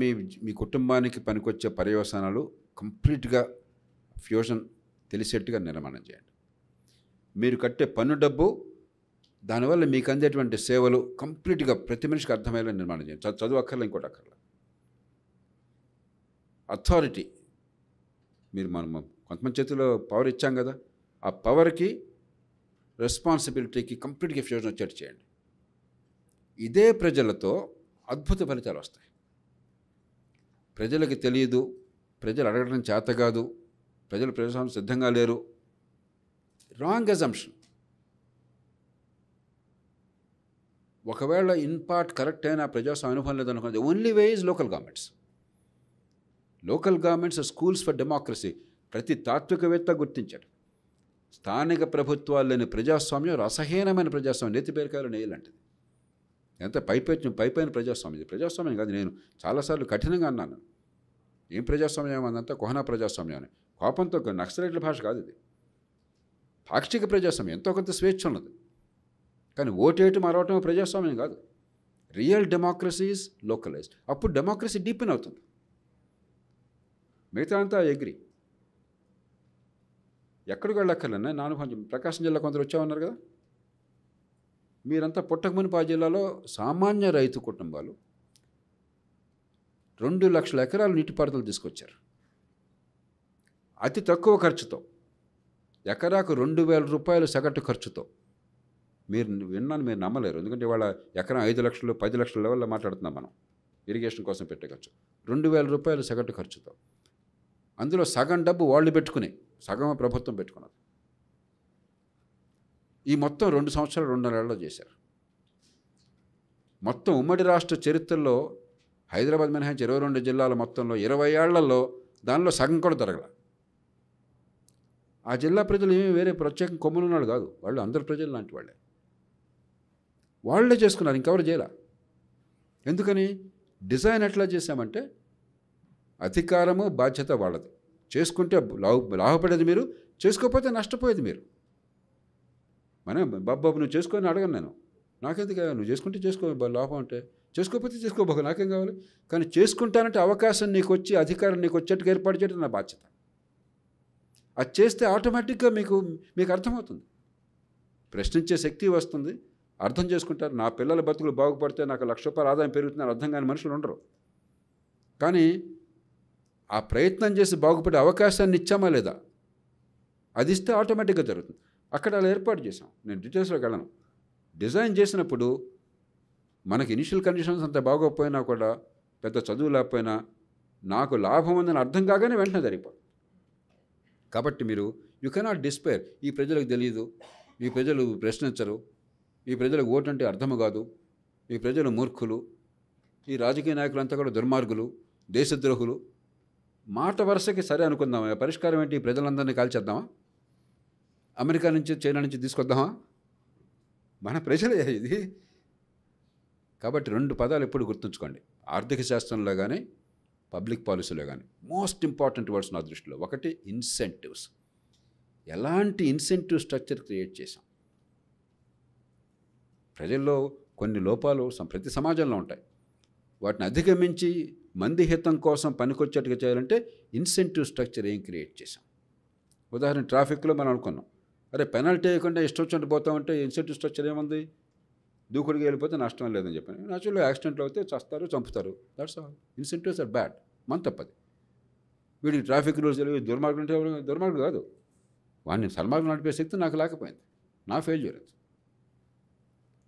మీ కుటుంబానికి పనికొచ్చే పర్యవసానాలు కంప్లీట్గా ఫ్యూజన్ తెలిసేట్టుగా నిర్మాణం చేయండి. మీరు కట్టే పన్ను డబ్బు, దానివల్ల మీకు అందేటువంటి సేవలు కంప్లీట్గా ప్రతి మనిషికి అర్థమయ్యేలా నిర్మాణం చేయండి. చదువు అక్కర్లే, ఇంకోటి అక్కర్లే. అథారిటీ మీరు మనం కొంతమంది చేతిలో పవర్ ఇచ్చాం కదా, ఆ పవర్కి రెస్పాన్సిబిలిటీకి కంప్లీట్గా ఫ్యూజన్ వచ్చేట్టు చేయండి. ఇదే ప్రజలతో అద్భుత ఫలితాలు వస్తాయి. ప్రజలకి తెలియదు, ప్రజలు అడగడం చేత కాదు, ప్రజలు ప్రజాస్వామ్యం సిద్ధంగా లేరు, రాంగ్ అజంప్షన్. ఒకవేళ ఇన్ పార్ట్ కరెక్ట్ అయినా ప్రజాస్వామ్య అనుభవం లేదనుకున్నది only way is local governments. Local governments schools for democracy ప్రతి తాత్వికవేత్త గుర్తించారు. స్థానిక ప్రభుత్వాలు లేని ప్రజాస్వామ్యం అసహీనమైన ప్రజాస్వామ్యం, నేతి పేరకాయలు నేయలాంటిది. ఎంత పైపైన ప్రజాస్వామ్యం. ఇది ప్రజాస్వామ్యం కాదు. నేను చాలాసార్లు కఠినంగా అన్నాను, ఏం ప్రజాస్వామ్యం అదంతా కోహనా ప్రజాస్వామ్యం అని. కోపంతో నక్సలైట్ల భాష కాదు ఇది. పాక్షిక ప్రజాస్వామ్యం, ఎంతో కొంత స్వేచ్ఛ ఉన్నది. కానీ ఓటేయటం మరవటం ప్రజాస్వామ్యం కాదు. Real democracy is localised. అప్పుడు డెమోక్రసీ డీపెన్ అవుతుంది. మిగతా అంతా ఎగ్రీ. ఎక్కడికి వెళ్ళక్కర్లేనా నా అనుభవం. ప్రకాశం జిల్లా కొందరు వచ్చామన్నారు కదా, మీరంతా పుట్టకమునిపి ఆ జిల్లాలో సామాన్య రైతు కుటుంబాలు 2 లక్షల ఎకరాలు నీటిపారుదల తీసుకొచ్చారు. అతి తక్కువ ఖర్చుతో, ఎకరాకు 2,000 రూపాయలు సగటు ఖర్చుతో. మీరు విన్నాను, మీరు నమ్మలేరు. ఎందుకంటే ఇవాళ ఎకరం 5 లక్షలు 10 లక్షల లెవెల్లో మాట్లాడుతున్నాం మనం. ఇరిగేషన్ కోసం పెట్టే ఖర్చు 2,000 రూపాయలు సగటు ఖర్చుతో. అందులో సగం డబ్బు వాళ్ళు పెట్టుకుని, సగం ప్రభుత్వం పెట్టుకున్నది. ఈ మొత్తం 2 సంవత్సరాలు 2.5 ఏళ్ళలో చేశారు. మొత్తం ఉమ్మడి రాష్ట్ర చరిత్రలో హైదరాబాద్ మినహాయించి 22 జిల్లాల మొత్తంలో 20 ఏళ్లలో దానిలో సగం కూడా జరగల. ఆ జిల్లా ప్రజలు ఏమీ వేరే ప్రత్యేకం కొమ్ములున్నాడు కాదు, వాళ్ళు అందరు ప్రజలు లాంటి వాళ్ళే. వాళ్ళే చేసుకున్నారు, ఇంకెవరు చేయలే. ఎందుకని? డిజైన్ ఎట్లా చేశామంటే అధికారము బాధ్యత వాళ్ళది. చేసుకుంటే లాభపడేది మీరు, చేసుకోకపోతే నష్టపోయేది మీరు. మనం బాబు నువ్వు చేసుకొని అడగను నేను, నాకెందుకు, నువ్వు చేసుకుంటే చేసుకో, లాభం అంటే చేసుకోకపోతే చేసుకోబోక, నాకేం కావాలి. కానీ చేసుకుంటానంటే అవకాశం నీకు వచ్చి, అధికారం నీకు వచ్చేట్టుగా ఏర్పాటు చేయడం నా బాధ్యత. అది చేస్తే ఆటోమేటిక్గా మీకు అర్థమవుతుంది, ప్రశ్నించే శక్తి వస్తుంది, అర్థం చేసుకుంటారు. నా పిల్లల బతుకులు బాగుపడితే నాకు ₹1,00,000 ఆదాయం పెరుగుతుందని అర్థం కాని మనుషులు ఉండరు. కానీ ఆ ప్రయత్నం చేసి బాగుపడే అవకాశాన్ని ఇచ్చామా లేదా, అది ఇస్తే ఆటోమేటిక్గా జరుగుతుంది. అక్కడ అలా ఏర్పాటు చేసాం. నేను డీటెయిల్స్లోకి వెళ్ళను. డిజైన్ చేసినప్పుడు మనకి ఇనిషియల్ కండిషన్స్ అంత బాగోకపోయినా కూడా, పెద్ద చదువు లేకపోయినా, నాకు లాభం ఉందని అర్థం కాగానే వెంటనే జరిగిపోతుంది. కాబట్టి మీరు యూ కెనాట్ డిస్పైర్. ఈ ప్రజలకు తెలియదు, ఈ ప్రజలు ప్రశ్నించరు, ఈ ప్రజలకు ఓటు అంటే అర్థము కాదు, ఈ ప్రజలు మూర్ఖులు, ఈ రాజకీయ నాయకులంతా కూడా దుర్మార్గులు, దేశద్రోహులు. మాట వరుసకి సరే అనుకుందామా, పరిష్కారం ఏంటి? ఈ ప్రజలందరినీ కాల్చేద్దామా? అమెరికా నుంచి చైనా నుంచి తీసుకొద్దామా? మన ప్రజలే ఇది. కాబట్టి 2 పదాలు ఎప్పుడు గుర్తుంచుకోండి, ఆర్థిక శాస్త్రంలో కానీ పబ్లిక్ పాలసీలో కానీ. మోస్ట్ ఇంపార్టెంట్ వర్డ్స్ నా దృష్టిలో. ఒకటి ఇన్సెంటివ్స్. ఎలాంటి ఇన్సెంటివ్ స్ట్రక్చర్ క్రియేట్ చేశాం. ప్రజల్లో కొన్ని లోపాలు ప్రతి సమాజంలో ఉంటాయి. వాటిని అధిగమించి మంది హితం కోసం పనికొచ్చేట్టుగా చేయాలంటే ఇన్సెంటివ్ స్ట్రక్చర్ ఏం క్రియేట్ చేశాం. ఉదాహరణ ట్రాఫిక్లో మనం అనుకున్నాం, అరే పెనాల్టీ వేయకుండా ఇష్టం వచ్చినట్టు పోతామంటే ఇన్సెంటివ్ స్ట్రక్చర్ ఏముంది? దూకుడికి వెళ్ళిపోతే నష్టం లేదని చెప్పాను. న్యాచురల్గా యాక్సిడెంట్లు అయితే చస్తారు, చంపుతారు. That's all. Incentives are bad. మన తప్పది. వీడికి ట్రాఫిక్ రూల్స్ తెలియదు, దుర్మార్గం అంటే దుర్మార్గం కాదు, వాడిని సన్మార్గం నడిపే శక్తి నాకు లేకపోయింది, నా ఫెయిల్యూర్ అది.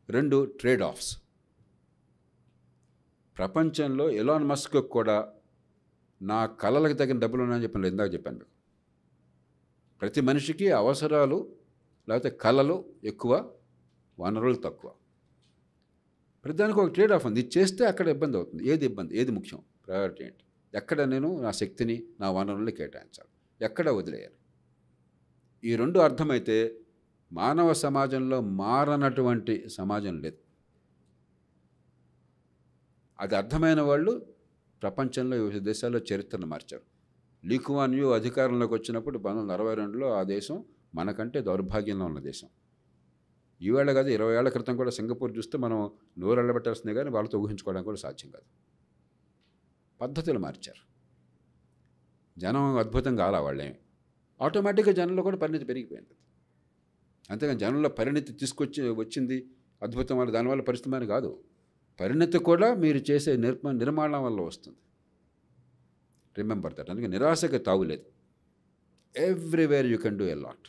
2 ట్రేడ్ ఆఫ్స్. ప్రపంచంలో ఎలాన్ మస్క్ కూడా నా కళలకు తగిన డబ్బులు ఉన్నాయని చెప్పాను, ఇందాక చెప్పాను మీకు. ప్రతి మనిషికి అవసరాలు లేకపోతే కళలు ఎక్కువ, వనరులు తక్కువ. ప్రతిదానికి ఒక ట్రేడ్ ఆఫ్ ఉంది. ఇది చేస్తే అక్కడ ఇబ్బంది అవుతుంది. ఏది ఇబ్బంది, ఏది ముఖ్యం, ప్రయారిటీ ఏంటి, ఎక్కడ నేను నా శక్తిని నా వనరుల్ని కేటాయించాలి, ఎక్కడ వదిలేయాలి. ఈ 2 అర్థమైతే మానవ సమాజంలో మారనటువంటి సమాజం లేదు. అది అర్థమైన వాళ్ళు ప్రపంచంలో వివిధ దేశాల్లో చరిత్రను మార్చారు. లీ కువాన్ యూ అధికారంలోకి వచ్చినప్పుడు 1962లో ఆ దేశం మనకంటే దౌర్భాగ్యంలో ఉన్న దేశం. ఈవేళ కాదు, 20 ఏళ్ల క్రితం కూడా సింగపూర్ చూస్తే మనం నోరు వెళ్ళబెట్టాల్సిందే కానీ వాళ్ళతో ఊహించుకోవడం కూడా సాధ్యం కాదు. పద్ధతులు మార్చారు. జనం అద్భుతంగా అలా వాళ్ళేమి, ఆటోమేటిక్గా జనంలో కూడా పరిణితి పెరిగిపోయింది. అంతేగాని జనంలో పరిణితి వచ్చింది అద్భుతం వల్ల, దానివల్ల పరిస్థితి అని కాదు. పరిణితి కూడా మీరు చేసే నిర్మాణం వల్ల వస్తుంది. Remember that. అందుకే నిరాశకి తావులేదు. Everywhere you can do a lot.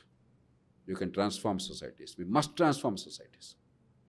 You can transform societies. We must transform societies.